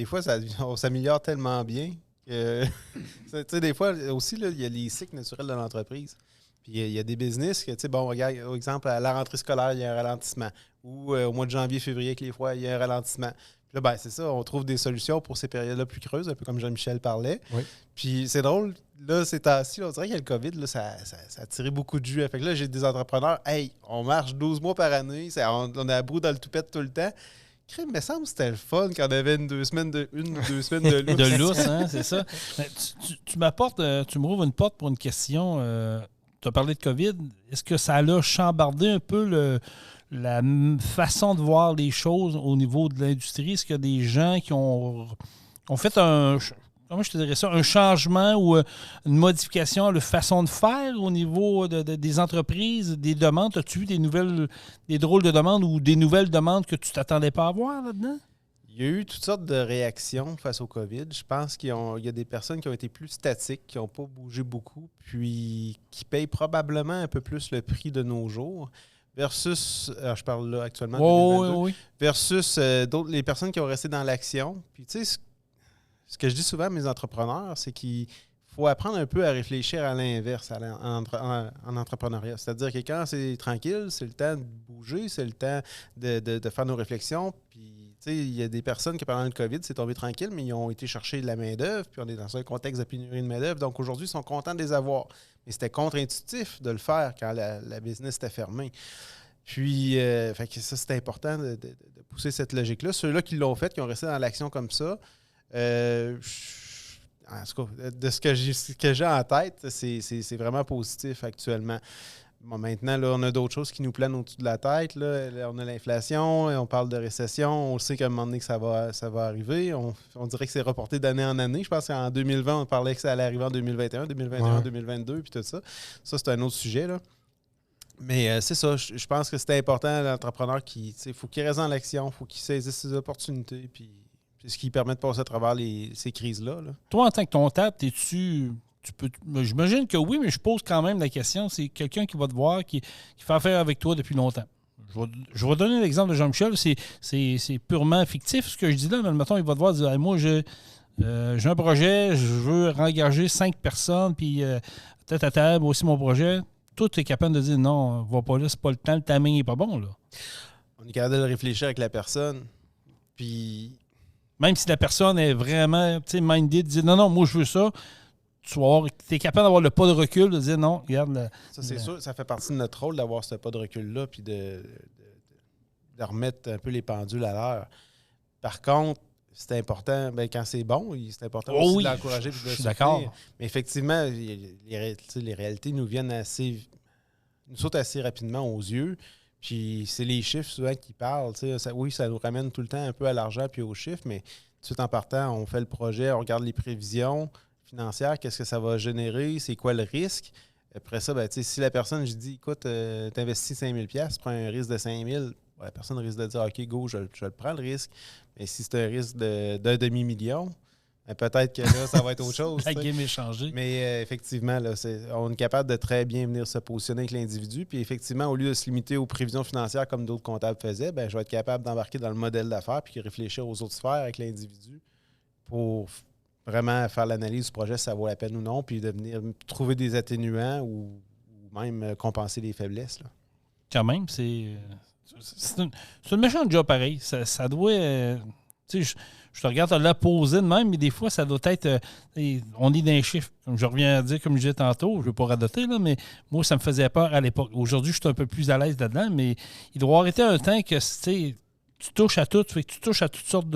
fois, on s'améliore tellement bien que. Tu sais, des fois, aussi, il y a les cycles naturels de l'entreprise. Puis il y a des business que, tu sais, bon, regarde, par exemple, à la rentrée scolaire, il y a un ralentissement. Ou au mois de janvier, février, avec les froids, il y a un ralentissement. Puis là, ben, c'est ça, on trouve des solutions pour ces périodes-là plus creuses, un peu comme Jean-Michel parlait. Oui. Puis c'est drôle, là, ces temps-ci, on dirait que le COVID, là, ça a tiré beaucoup de jus. Fait que là, j'ai des entrepreneurs, hey, on marche 12 mois par année, on est à bout dans le toupette tout le temps. Crème, mais semble que c'était le fun quand on avait une ou deux semaines de lousse. De lousse, hein, c'est ça. Tu me rouvres une porte pour une question. Tu as parlé de COVID. Est-ce que ça a chambardé un peu la façon de voir les choses au niveau de l'industrie? Est-ce qu'il y a des gens qui ont fait un changement ou une modification à leur façon de faire au niveau des entreprises, des demandes? As-tu vu des drôles de demandes ou des nouvelles demandes que tu t'attendais pas à voir là-dedans? Il y a eu toutes sortes de réactions face au COVID. Je pense qu'il y a des personnes qui ont été plus statiques, qui n'ont pas bougé beaucoup, puis qui payent probablement un peu plus le prix de nos jours, versus, je parle là actuellement de 2022, versus les personnes qui ont resté dans l'action. Puis tu sais, ce que je dis souvent à mes entrepreneurs, c'est qu'il faut apprendre un peu à réfléchir à l'inverse en entrepreneuriat. C'est-à-dire que quand c'est tranquille, c'est le temps de bouger, c'est le temps de faire nos réflexions, puis il y a des personnes qui, pendant le COVID, c'est tombé tranquille, mais ils ont été chercher de la main-d'œuvre, puis on est dans un contexte de pénurie de main-d'œuvre. Donc aujourd'hui, ils sont contents de les avoir. Mais c'était contre-intuitif de le faire quand la business était fermée. Puis, fait que ça, c'est important de pousser cette logique-là. Ceux-là qui l'ont fait, qui ont resté dans l'action comme ça, en tout cas, de ce que j'ai en tête, c'est vraiment positif actuellement. Bon, maintenant, là, on a d'autres choses qui nous planent au-dessus de la tête. Là, on a l'inflation, on parle de récession, on sait qu'à un moment donné que ça va arriver. On dirait que c'est reporté d'année en année. Je pense qu'en 2020, on parlait que ça allait arriver en 2021, 2021, 2022, puis tout ça. Ça, c'est un autre sujet, là. Mais c'est ça, je pense que c'est important, l'entrepreneur, faut qu'il reste dans l'action, il faut qu'il saisisse ses opportunités, puis c'est ce qui permet de passer à travers ces crises-là. Là. Toi, en tant que comptable, j'imagine que oui, mais je pose quand même la question. C'est quelqu'un qui va te voir, qui fait affaire avec toi depuis longtemps. Je vais donner l'exemple de Jean-Michel. C'est purement fictif ce que je dis là. Mais mettons, il va te voir et dire hey, moi, j'ai un projet, je veux engager 5 personnes, puis tête à table, aussi mon projet. Toi, tu es capable de dire non, va pas là, c'est pas le temps, le timing n'est pas bon. Là. On est capable de réfléchir avec la personne. Puis. Même si la personne est vraiment minded, dire non, moi je veux ça, tu es capable d'avoir le pas de recul, de dire non, regarde. Ça, c'est sûr, ça fait partie de notre rôle d'avoir ce pas de recul-là, puis de remettre un peu les pendules à l'heure. Par contre, c'est important, quand c'est bon, c'est important aussi de l'encourager et de le soutenir. D'accord. Mais effectivement, les réalités nous sautent assez rapidement aux yeux. Puis c'est les chiffres souvent qui parlent. Ça nous ramène tout le temps un peu à l'argent puis aux chiffres, mais tout de suite en partant, on fait le projet, on regarde les prévisions financières, qu'est-ce que ça va générer, c'est quoi le risque. Après ça, si la personne, je dis, écoute, tu investis 5 000 $, tu prends un risque de 5 000 $, la personne risque de dire, OK, go, je le prends le risque. Mais si c'est un risque d'un demi-million, peut-être que là, ça va être autre chose. La game est changée. Mais effectivement, là, on est capable de très bien venir se positionner avec l'individu. Puis effectivement, au lieu de se limiter aux prévisions financières comme d'autres comptables faisaient, je vais être capable d'embarquer dans le modèle d'affaires puis réfléchir aux autres sphères avec l'individu pour vraiment faire l'analyse du projet, si ça vaut la peine ou non, puis de venir trouver des atténuants ou même compenser les faiblesses. Là. Quand même, c'est un méchant job pareil. Ça doit... je te regarde là poser de même, mais des fois, ça doit être... on est dans les chiffres. Comme je reviens à dire, comme je disais tantôt, je ne veux pas radoter, là, mais moi, ça me faisait peur à l'époque. Aujourd'hui, je suis un peu plus à l'aise là-dedans, mais il doit arrêter un temps que tu touches à tout. Fait que tu touches à toutes sortes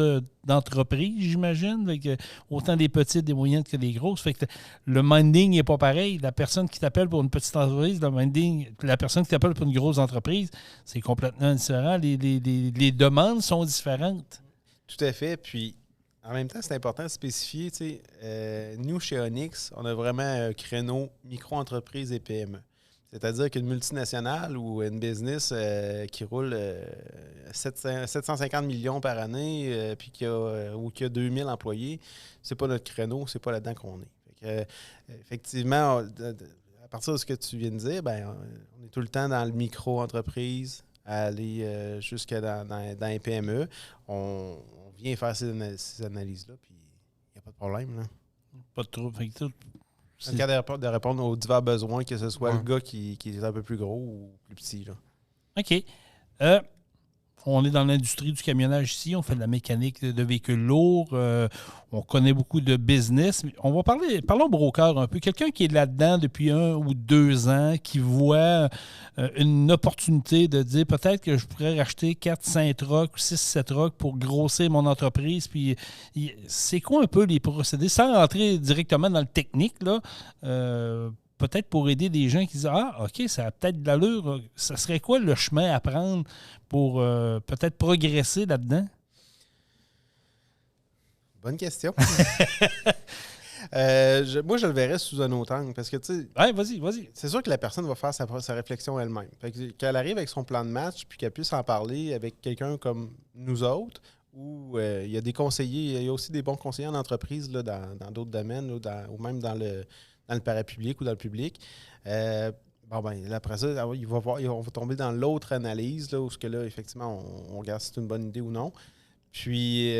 d'entreprises, j'imagine. Fait que, autant des petites, des moyennes que des grosses. Fait que le minding n'est pas pareil. La personne qui t'appelle pour une petite entreprise, le minding, la personne qui t'appelle pour une grosse entreprise, c'est complètement différent. Les demandes sont différentes. Tout à fait. Puis, en même temps, c'est important de spécifier, nous, chez Onyx, on a vraiment un créneau micro-entreprise et PME. C'est-à-dire qu'une multinationale ou une business qui roule 750 millions par année puis qui a 2000 employés, c'est pas notre créneau, c'est pas là-dedans qu'on est. Fait que, effectivement, à partir de ce que tu viens de dire, on est tout le temps dans le micro-entreprise, à aller jusqu'à dans les PME. On vient faire ces analyses-là, puis il n'y a pas de problème. Là. Pas de trouble. Fait que c'est le cas de répondre aux divers besoins, que ce soit le gars qui est un peu plus gros ou plus petit. Là. OK. On est dans l'industrie du camionnage ici. On fait de la mécanique de véhicules lourds. On connaît beaucoup de business. On va parlons broker un peu. Quelqu'un qui est là-dedans depuis 1 ou 2 ans, qui voit une opportunité de dire peut-être que je pourrais racheter 4-5 trucks ou 6-7 trucks pour grossir mon entreprise. Puis, c'est quoi un peu les procédés? Sans rentrer directement dans le technique, là, peut-être pour aider des gens qui disent « Ah, OK, ça a peut-être de l'allure. » Ça serait quoi le chemin à prendre pour peut-être progresser là-dedans? Bonne question. Moi, je le verrais sous un autre angle parce que, tu sais... Ouais, vas-y. C'est sûr que la personne va faire sa réflexion elle-même. Fait que, qu'elle arrive avec son plan de match puis qu'elle puisse en parler avec quelqu'un comme nous autres, où il y a des conseillers, il y a aussi des bons conseillers en entreprise là, dans d'autres domaines ou même dans le parapublic ou dans le public. Après ça, on va tomber dans l'autre analyse, là, où effectivement, on regarde si c'est une bonne idée ou non. Puis,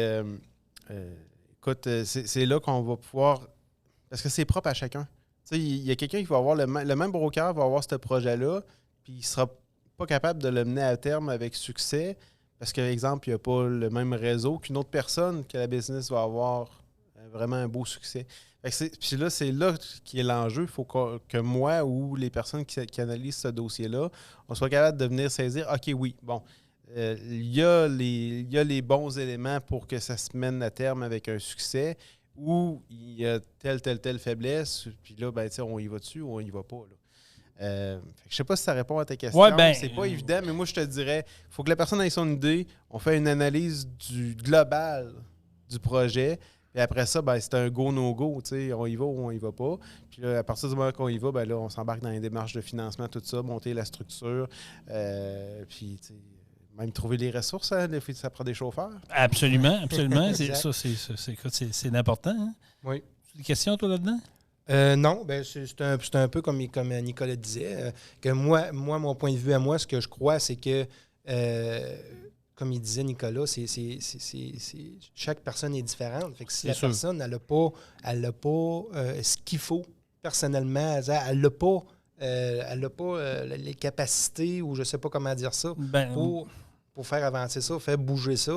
écoute, c'est là qu'on va pouvoir... Parce que c'est propre à chacun. Tu sais, il y a quelqu'un qui va avoir le même broker va avoir ce projet-là, puis il ne sera pas capable de le mener à terme avec succès parce que, exemple, il n'y a pas le même réseau qu'une autre personne, que la business va avoir vraiment un beau succès. Puis là, c'est là qui est l'enjeu. Il faut que moi ou les personnes qui analysent ce dossier-là, on soit capable de venir saisir, OK, oui, bon, il y a les bons éléments pour que ça se mène à terme avec un succès, ou il y a telle faiblesse, puis là, ben, on y va dessus ou on y va pas, là. Je ne sais pas si ça répond à ta question. Ouais, c'est pas évident, mais moi, je te dirais, il faut que la personne ait son idée. On fait une analyse du global du projet. Et après ça, ben, c'est un go, no-go. On y va ou on y va pas. Puis là, à partir du moment qu'on y va, ben, là, on s'embarque dans les démarches de financement, tout ça, monter la structure. Puis, même trouver les ressources, hein, ça prend des chauffeurs. Absolument. C'est important. Hein? Oui. Des questions, toi, là-dedans? Non, ben c'est un peu comme Nicolas disait, que moi, mon point de vue à moi, ce que je crois, c'est que, comme il disait Nicolas, chaque personne est différente. Fait que si personne, elle n'a pas ce qu'il faut personnellement, elle n'a pas les capacités, ou je ne sais pas comment dire ça, pour faire avancer ça, faire bouger ça,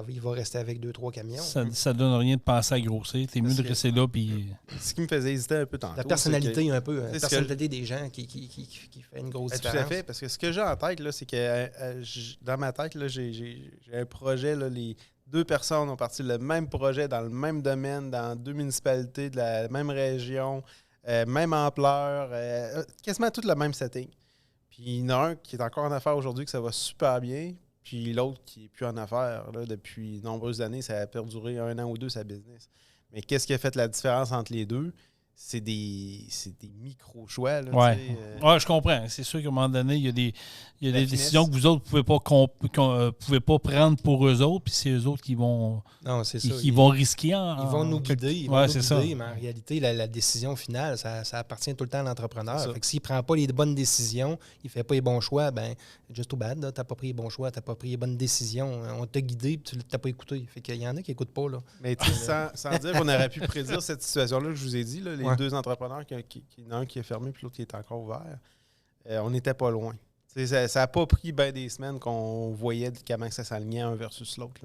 il va rester avec 2-3 camions. Ça ne donne rien de penser à grossir. T'es mieux de rester là. Puis ce qui me faisait hésiter un peu tantôt. La personnalité, un peu. La personnalité des gens qui fait une grosse différence. Tout à fait. Parce que ce que j'ai en tête, là, c'est que dans ma tête, là, j'ai un projet. Là, les 2 personnes ont parti le même projet dans le même domaine, dans 2 municipalités de la même région, même ampleur, quasiment tout le même setting. Puis il y en a un qui est encore en affaires aujourd'hui, que ça va super bien. Puis l'autre qui n'est plus en affaires là, depuis de nombreuses années, ça a perduré 1 an ou 2 sa business. Mais qu'est-ce qui a fait la différence entre les deux? C'est des micro-choix. Là, ouais, je comprends. C'est sûr qu'à un moment donné, il y a des décisions que vous autres ne pouvez pas prendre pour eux autres, puis c'est eux autres qui vont, vont risquer. Ils vont nous guider. Mais en réalité, la décision finale, ça appartient tout le temps à l'entrepreneur. Fait que s'il ne prend pas les bonnes décisions, il ne fait pas les bons choix, ben just too bad. Tu n'as pas pris les bons choix, tu n'as pas pris les bonnes décisions. On t'a guidé, puis tu ne t'as pas écouté. Fait qu'il y en a qui n'écoutent pas. Là. Mais sans dire qu'on aurait pu prédire cette situation-là que je vous ai dit, là, les 2 entrepreneurs, il y en a un qui est fermé puis l'autre qui est encore ouvert, on n'était pas loin. Ça n'a pas pris bien des semaines qu'on voyait comment ça s'alignait un versus l'autre.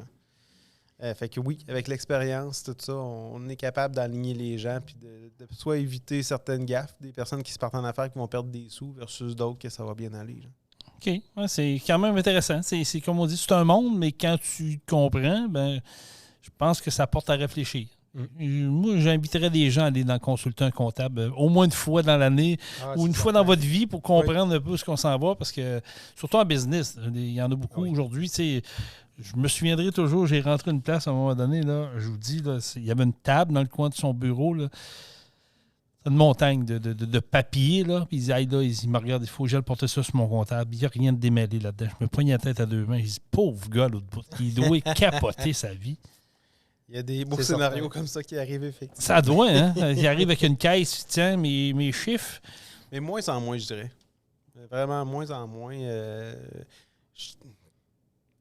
Fait que oui, avec l'expérience, tout ça, on est capable d'aligner les gens puis de soit éviter certaines gaffes, des personnes qui se partent en affaires qui vont perdre des sous versus d'autres que ça va bien aller. Là. OK. Ouais, c'est quand même intéressant. C'est comme on dit, c'est un monde, mais quand tu comprends, ben je pense que ça porte à réfléchir. Moi, j'inviterais des gens à aller dans consulter un comptable au moins une fois dans l'année ou une fois dans votre vie pour comprendre un peu ce qu'on s'en va, parce que, surtout en business, il y en a beaucoup aujourd'hui. Je me souviendrai toujours, j'ai rentré une place à un moment donné, là, je vous dis, là, il y avait une table dans le coin de son bureau, là, une montagne de papier, là, puis il me regarde, il faut que j'aille porter ça sur mon comptable, il n'y a rien de démêlé là-dedans. Je me poigne la tête à 2 mains, je dis, pauvre gars, l'autre bout, il doit capoter sa vie. Il y a des beaux scénarios comme ça qui arrivent, effectivement. Ça doit, hein? Il arrive avec une caisse, tiens, mes chiffres. Mais moins en moins, je dirais. Vraiment, moins en moins.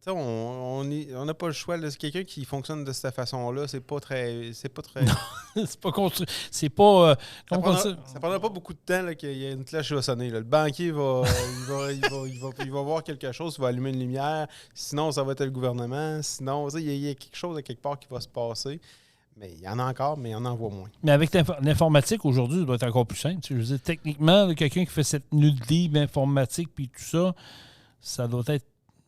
On n'a pas le choix. Là. C'est quelqu'un qui fonctionne de cette façon-là. C'est pas très. Non, c'est pas construit. C'est pas. Ça prendra pas beaucoup de temps là, qu'il y ait une cloche qui va sonner. Là. Le banquier va voir quelque chose, il va allumer une lumière. Sinon, ça va être le gouvernement. Sinon, il y a quelque chose à quelque part qui va se passer. Mais il y en a encore, mais on en voit moins. Mais avec l'informatique, aujourd'hui, ça doit être encore plus simple. Je veux dire, techniquement, là, quelqu'un qui fait cette libre informatique puis tout ça, ça doit être.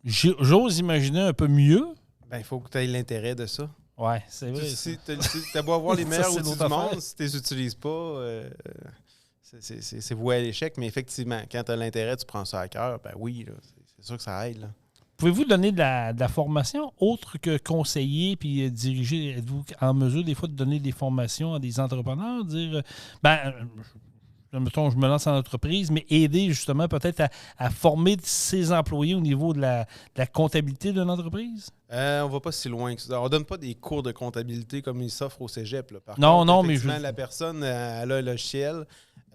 J'ose imaginer un peu mieux. Ben, il faut que tu aies l'intérêt de ça. Oui, c'est vrai. Tu as beau avoir les meilleurs outils du monde, si tu ne les utilises pas, c'est voué à l'échec. Mais effectivement, quand tu as l'intérêt, tu prends ça à cœur, ben oui, là, c'est sûr que ça aide. Là. Pouvez-vous donner de la formation autre que conseiller puis diriger? Êtes-vous en mesure des fois de donner des formations à des entrepreneurs? Dire, mettons, je me lance en entreprise, mais aider justement peut-être à former ses employés au niveau de la comptabilité d'une entreprise? On ne va pas si loin que ça. On ne donne pas des cours de comptabilité comme ils s'offrent au cégep. Là. Par contre, mais la personne, elle a un logiciel,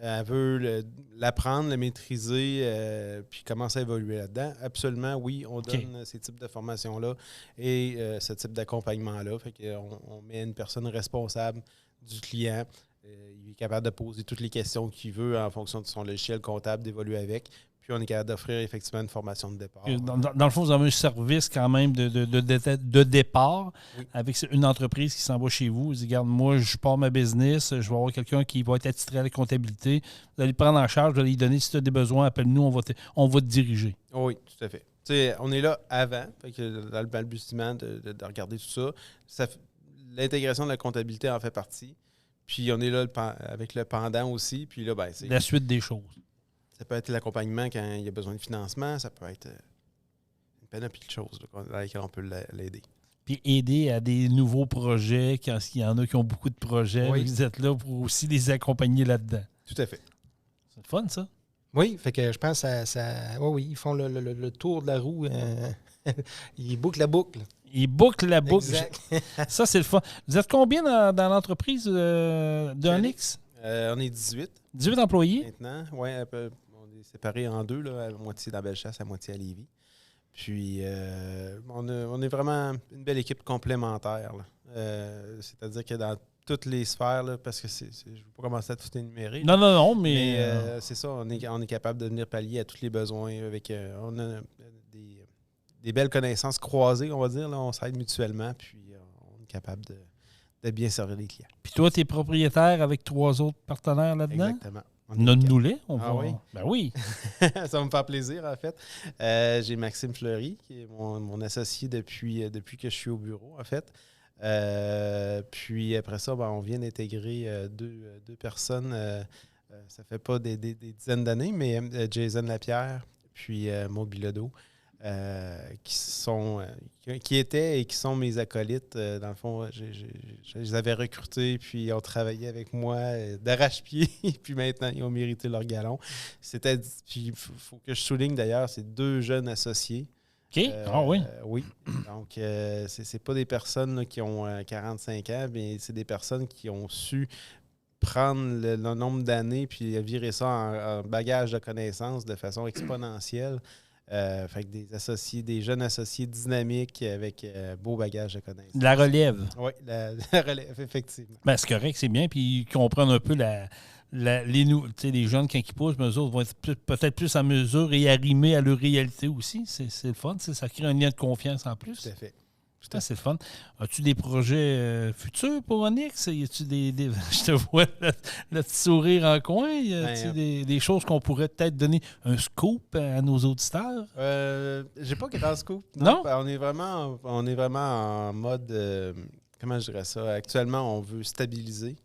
elle veut l'apprendre, le maîtriser, puis commencer à évoluer là-dedans. Absolument, oui, on donne ces types de formations-là et ce type d'accompagnement-là. Fait qu'on met une personne responsable du client. Il est capable de poser toutes les questions qu'il veut en fonction de son logiciel comptable, d'évoluer avec. Puis Puis on est capable d'offrir effectivement une formation de départ. Dans le fond, vous avez un service quand même de départ avec une entreprise qui s'en va chez vous. Vous dites, regarde, moi, je pars ma business, je vais avoir quelqu'un qui va être attitré à la comptabilité. Vous allez le prendre en charge, vous allez lui donner, si tu as des besoins, appelle-nous, on va te diriger. Oui, tout à fait. T'sais, on est là avant, fait que dans le balbutiement de regarder tout ça. L'intégration de la comptabilité en fait partie. Puis on est là avec le pendant aussi. Puis là, c'est la suite des choses. Ça peut être l'accompagnement quand il y a besoin de financement. Ça peut être une panoplie de choses là, dans lesquelles on peut l'aider. Puis aider à des nouveaux projets, quand il y en a qui ont beaucoup de projets. Oui. Vous êtes là pour aussi les accompagner là-dedans. Tout à fait. C'est fun, ça. Oui, fait que je pense que oui, ils font le tour de la roue. Ils bouclent la boucle. Ils bouclent la boucle. Exact. Ça, c'est le fun. Vous êtes combien dans l'entreprise de Onyx? On est 18. 18 employés? Maintenant. Oui, on est séparés en deux, là, à moitié dans Bellechasse, à moitié à Lévis. Puis, on est vraiment une belle équipe complémentaire. C'est-à-dire que dans toutes les sphères, là, parce que je ne vais pas commencer à tout énumérer. Non, mais c'est ça, on est capable de venir pallier à tous les besoins. On a des belles connaissances croisées, on va dire. Là, on s'aide mutuellement, puis on est capable de bien servir les clients. Puis toi, tu es propriétaire avec 3 autres partenaires là-dedans? Exactement. Nomme-nous-les. Oui? Ben oui. Ça va me faire plaisir, en fait. J'ai Maxime Fleury, qui est mon associé depuis que je suis au bureau, en fait. Puis après ça, on vient d'intégrer deux personnes. Ça fait pas des dizaines d'années, mais Jason Lapierre, puis Maud Bilodeau, qui étaient et qui sont mes acolytes. Dans le fond, je les avais recrutés, puis ils ont travaillé avec moi d'arrache-pied, puis maintenant, ils ont mérité leur galon. Puis il faut que je souligne d'ailleurs, c'est 2 jeunes associés. OK. Oui. Oui. Donc, c'est pas des personnes là, qui ont 45 ans, mais c'est des personnes qui ont su prendre le nombre d'années puis virer ça en bagage de connaissances de façon exponentielle. Fait que des jeunes associés dynamiques avec beau bagage de connaissances. La relève. Oui, la relève, effectivement. Ben, c'est correct, c'est bien. Puis ils comprennent un peu les jeunes, quand ils poussent, mais eux autres vont être peut-être plus en mesure et arrimés à leur réalité aussi. C'est le fun. Ça crée un lien de confiance en plus. Tout à fait. C'est le fun. As-tu des projets futurs pour Onyx? Y a-tu je te vois le petit sourire en coin. Y a-tu des choses qu'on pourrait peut-être donner un scoop à nos auditeurs? J'ai pas grand scoop. Non? On est vraiment en mode... comment je dirais ça? Actuellement, on veut stabiliser.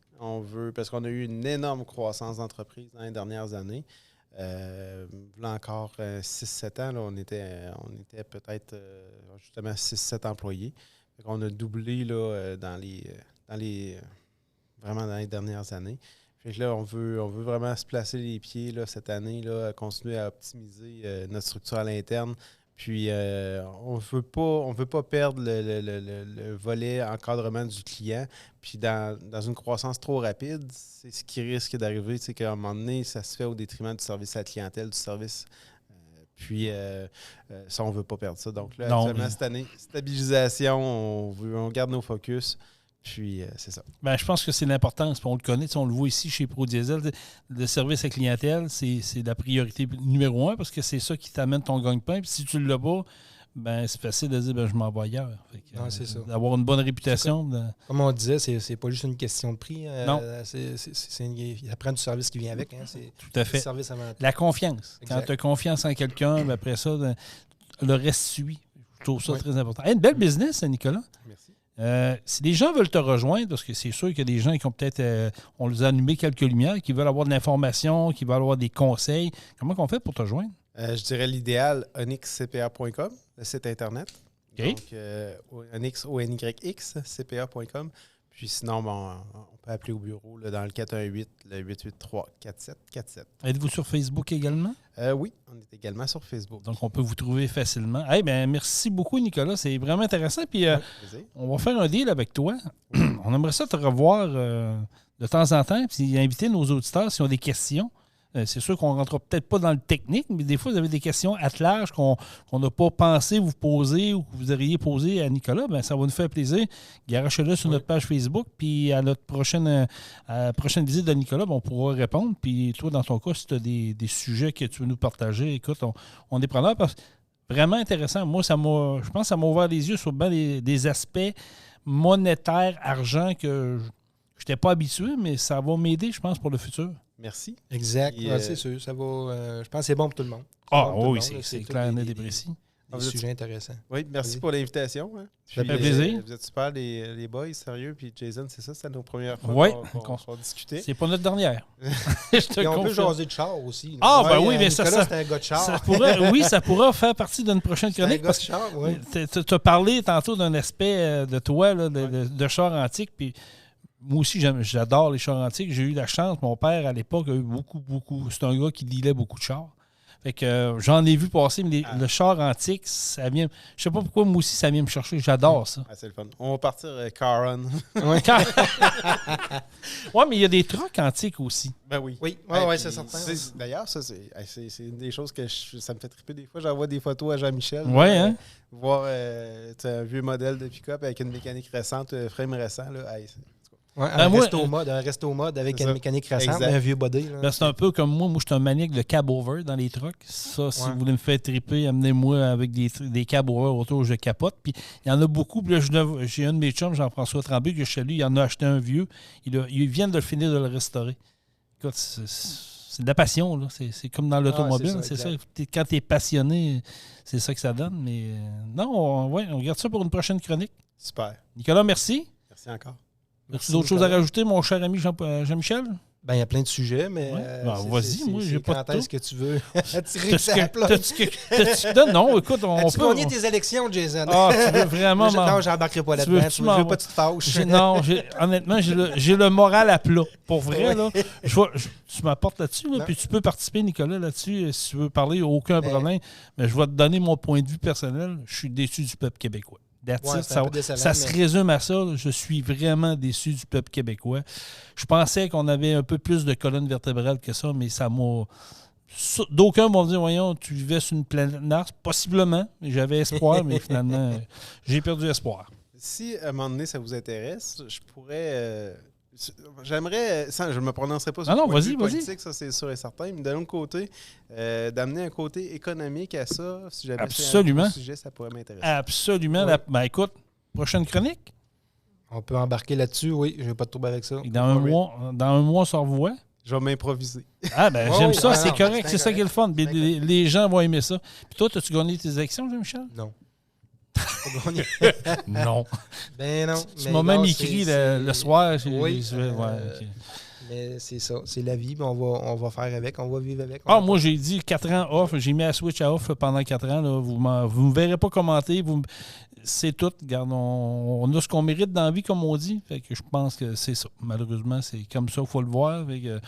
Parce qu'on a eu une énorme croissance d'entreprise dans les dernières années. Là encore, 6-7 ans, là, on était peut-être justement 6-7 employés. On a doublé là, vraiment dans les dernières années. Fait que là, on veut vraiment se placer les pieds là, cette année, là, continuer à optimiser notre structure à l'interne. Puis on veut pas perdre le volet encadrement du client. Puis dans une croissance trop rapide, c'est ce qui risque d'arriver, c'est qu'à un moment donné, ça se fait au détriment du service à la clientèle, du service. Puis ça, on ne veut pas perdre ça. Donc là, actuellement, cette année, stabilisation, on garde nos focus. Puis, c'est ça. Ben, je pense que c'est l'importance. On le connaît, on le voit ici chez ProDiesel. Le service à clientèle, c'est la priorité numéro 1 parce que c'est ça qui t'amène ton gagne-pain. Puis si tu ne l'as pas, ben, c'est facile de dire je m'en vais ailleurs. C'est ça. D'avoir une bonne réputation. Comme on disait, c'est pas juste une question de prix. Non. Ça prend du service qui vient avec. C'est tout à fait. Service avant tout. La confiance. Exact. Quand tu as confiance en quelqu'un, ben, après ça, le reste suit. Je trouve ça très important. Une belle business, Nicolas. Merci. Si les gens veulent te rejoindre, parce que c'est sûr qu'il y a des gens qui ont peut-être, on les a allumé quelques lumières, qui veulent avoir de l'information, qui veulent avoir des conseils, comment on fait pour te rejoindre? Je dirais l'idéal, onyxcpa.com, le site Internet. Okay. Donc, onyx, cpa.com. Puis sinon, on peut appeler au bureau là, dans le 418-883-4747. Êtes-vous sur Facebook également? Oui, on est également sur Facebook. Donc, on peut vous trouver facilement. Merci beaucoup, Nicolas. C'est vraiment intéressant. Puis, on va faire un deal avec toi. On aimerait ça te revoir de temps en temps, puis inviter nos auditeurs s'ils ont des questions. C'est sûr qu'on ne rentrera peut-être pas dans le technique, mais des fois, vous avez des questions at large qu'on n'a pas pensé vous poser ou que vous auriez posé à Nicolas. Bien, ça va nous faire plaisir. Garochez-le sur notre page Facebook, puis à notre prochaine visite de Nicolas, on pourra répondre. Puis toi, dans ton cas, si tu as des sujets que tu veux nous partager, écoute, on est preneur parce que vraiment intéressant. Moi, je pense que ça m'a ouvert les yeux sur bien des aspects monétaires, argent que je n'étais pas habitué, mais ça va m'aider, je pense, pour le futur. Merci. Exact. Et, C'est sûr. Ça va, je pense que c'est bon pour tout le monde. Oui, c'est clair, net et précis. Des sujets intéressants. Oui, merci pour l'invitation. Hein. Ça fait plaisir. Vous êtes super, les boys, sérieux. Puis Jason, c'est ça, c'était nos premières fois qu'on va discuter. C'est pas notre dernière. Et on peut jaser de char aussi. Mais Nicolas, c'est un gars de char. Ça pourrait faire partie d'une prochaine chronique. C'est un gars de char, oui. Tu as parlé tantôt d'un aspect de toi, là, de char antique, puis moi aussi, j'adore les chars antiques. J'ai eu la chance, mon père, à l'époque, a eu beaucoup. C'est un gars qui dealait beaucoup de chars. Fait que j'en ai vu passer, mais le char antique, ça vient. Je sais pas pourquoi, moi aussi, ça vient me chercher. J'adore ça. C'est le fun. On va partir Caron. Oui, mais il y a des trucks antiques aussi. Ben oui. Oui, c'est certain. D'ailleurs, ça, c'est une des choses que ça me fait triper des fois. J'envoie des photos à Jean-Michel. Oui, hein? Voir un vieux modèle de pick-up avec une mécanique récente, frame récent. Là, un resto mode avec une mécanique récente, un vieux body. Ben, c'est un peu comme moi. Moi, je suis un maniaque de cab-over dans les trucks. Ça, si vous voulez me faire triper, amenez-moi avec des cab-over autour, je capote. Puis il y en a beaucoup. Puis là, j'ai un de mes chums, Jean-François Tremblay, que je salue. Il en a acheté un vieux. Il vient de le finir de le restaurer. Écoute, c'est de la passion. Là. C'est comme dans l'automobile. C'est ça. Quand tu es passionné, c'est ça que ça donne. Mais non, on garde ça pour une prochaine chronique. Super. Nicolas, merci. Merci encore. As-tu d'autres choses à rajouter, mon cher ami Jean-Michel? Ben, il y a plein de sujets, mais. Vas-y, moi, j'ai pas de quand est-ce que tu veux tirer ça plat? Non, écoute, on peut. Tu gagné tes élections, Jason. Ah, tu veux vraiment. Non, j'embarquerai pas là-dedans. Tu veux pas que tu te fâches. Non, honnêtement, j'ai le moral à plat. Pour vrai, là. Tu m'apportes là-dessus, là, puis tu peux participer, Nicolas, là-dessus, si tu veux parler, aucun problème. Mais je vais te donner mon point de vue personnel. Je suis déçu du peuple québécois. Ça se résume à ça. Je suis vraiment déçu du peuple québécois. Je pensais qu'on avait un peu plus de colonne vertébrale que ça, mais ça m'a... D'aucuns m'ont dit, voyons, tu vivais sur une planète Mars. Possiblement. J'avais espoir, mais finalement, j'ai perdu espoir. Si, à un moment donné, ça vous intéresse, je pourrais... J'aimerais, je ne me prononcerai pas sur le point de vue politique, ça c'est sûr et certain, mais de l'autre côté, d'amener un côté économique à ça, si jamais c'est un sujet, ça pourrait m'intéresser. Absolument. Ben écoute, prochaine chronique. On peut embarquer là-dessus, oui, je n'ai pas de trouble avec ça. Dans un mois, on se revoit. Je vais m'improviser. Ah ben j'aime ça, c'est correct, c'est ça qui est le fun. Les gens vont aimer ça. Puis toi, as-tu gagné tes élections, Jean-Michel? Non. Non. Ben non. Tu m'as même écrit le soir. Oui. Mais c'est ça. C'est la vie. On va faire avec. On va vivre avec. Moi, j'ai dit 4 ans off. J'ai mis la Switch à off pendant 4 ans. Là. Vous ne me verrez pas commenter. C'est tout. Regarde, on a ce qu'on mérite dans la vie, comme on dit. Fait que je pense que c'est ça. Malheureusement, c'est comme ça. Il faut le voir. Fait que,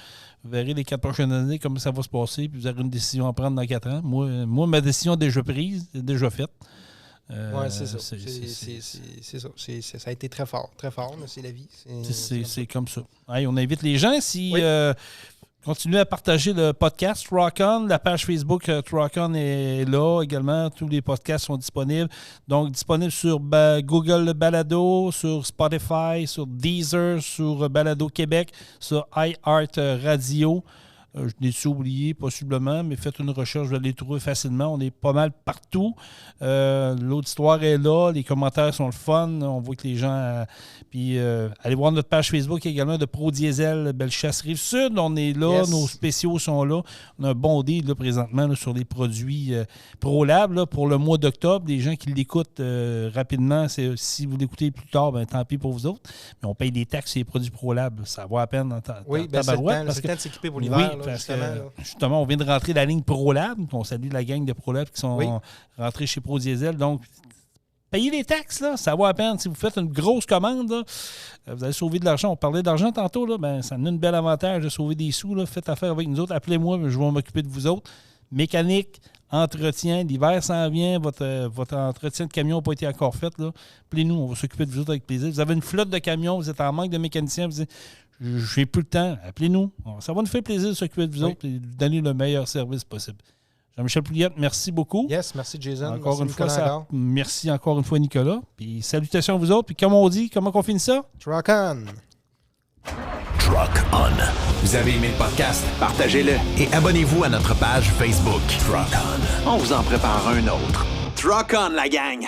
vous verrez les 4 prochaines années comment ça va se passer. Puis vous aurez une décision à prendre dans 4 ans. Moi ma décision est déjà prise, est déjà faite. Oui, c'est ça. C'est ça. Ça a été très fort, mais c'est la vie. C'est comme ça. Hey, on invite les gens, si continuez à partager le podcast Rock On, la page Facebook Rock On est là également. Tous les podcasts sont disponibles. Donc, disponibles sur Google Balado, sur Spotify, sur Deezer, sur Balado Québec, sur iHeart Radio. Je l'ai oublié, possiblement, mais faites une recherche, vous allez les trouver facilement. On est pas mal partout. L'auditoire est là, les commentaires sont le fun. On voit que les gens... puis allez voir notre page Facebook également de Pro Diesel Bellechasse Rive-Sud. On est là, nos spéciaux sont là. On a un bon deal là, présentement là, sur les produits ProLab là, pour le mois d'octobre. Les gens qui l'écoutent rapidement, si vous l'écoutez plus tard, ben, tant pis pour vous autres. Mais on paye des taxes sur les produits ProLab. Ça vaut à peine dans oui, c'est le temps de s'équiper pour l'hiver. Oui, parce que justement, on vient de rentrer la ligne ProLab. On salue la gang de ProLab qui sont rentrés chez Pro Diesel. Donc, payez les taxes, là, ça vaut à peine. Si vous faites une grosse commande, là, vous allez sauver de l'argent. On parlait d'argent tantôt, là, ben, ça donne un bel avantage de sauver des sous. Là. Faites affaire avec nous autres. Appelez-moi, je vais m'occuper de vous autres. mécanique, entretien. L'hiver s'en vient. Votre entretien de camion n'a pas été encore fait. Là. Appelez-nous, on va s'occuper de vous autres avec plaisir. Vous avez une flotte de camions, vous êtes en manque de mécaniciens, vous dites j'ai plus le temps. Appelez-nous. Ça va nous faire plaisir de s'occuper de vous autres et de donner le meilleur service possible. Jean-Michel Pouliot, merci beaucoup. Yes, merci Jason. Encore merci une fois, merci encore une fois, Nicolas. Puis salutations à vous autres. Puis comme on dit, comment on finit ça? Truck on! Truck On. Vous avez aimé le podcast? Partagez-le. Et abonnez-vous à notre page Facebook. Truck On. On vous en prépare un autre. Truck on, la gang!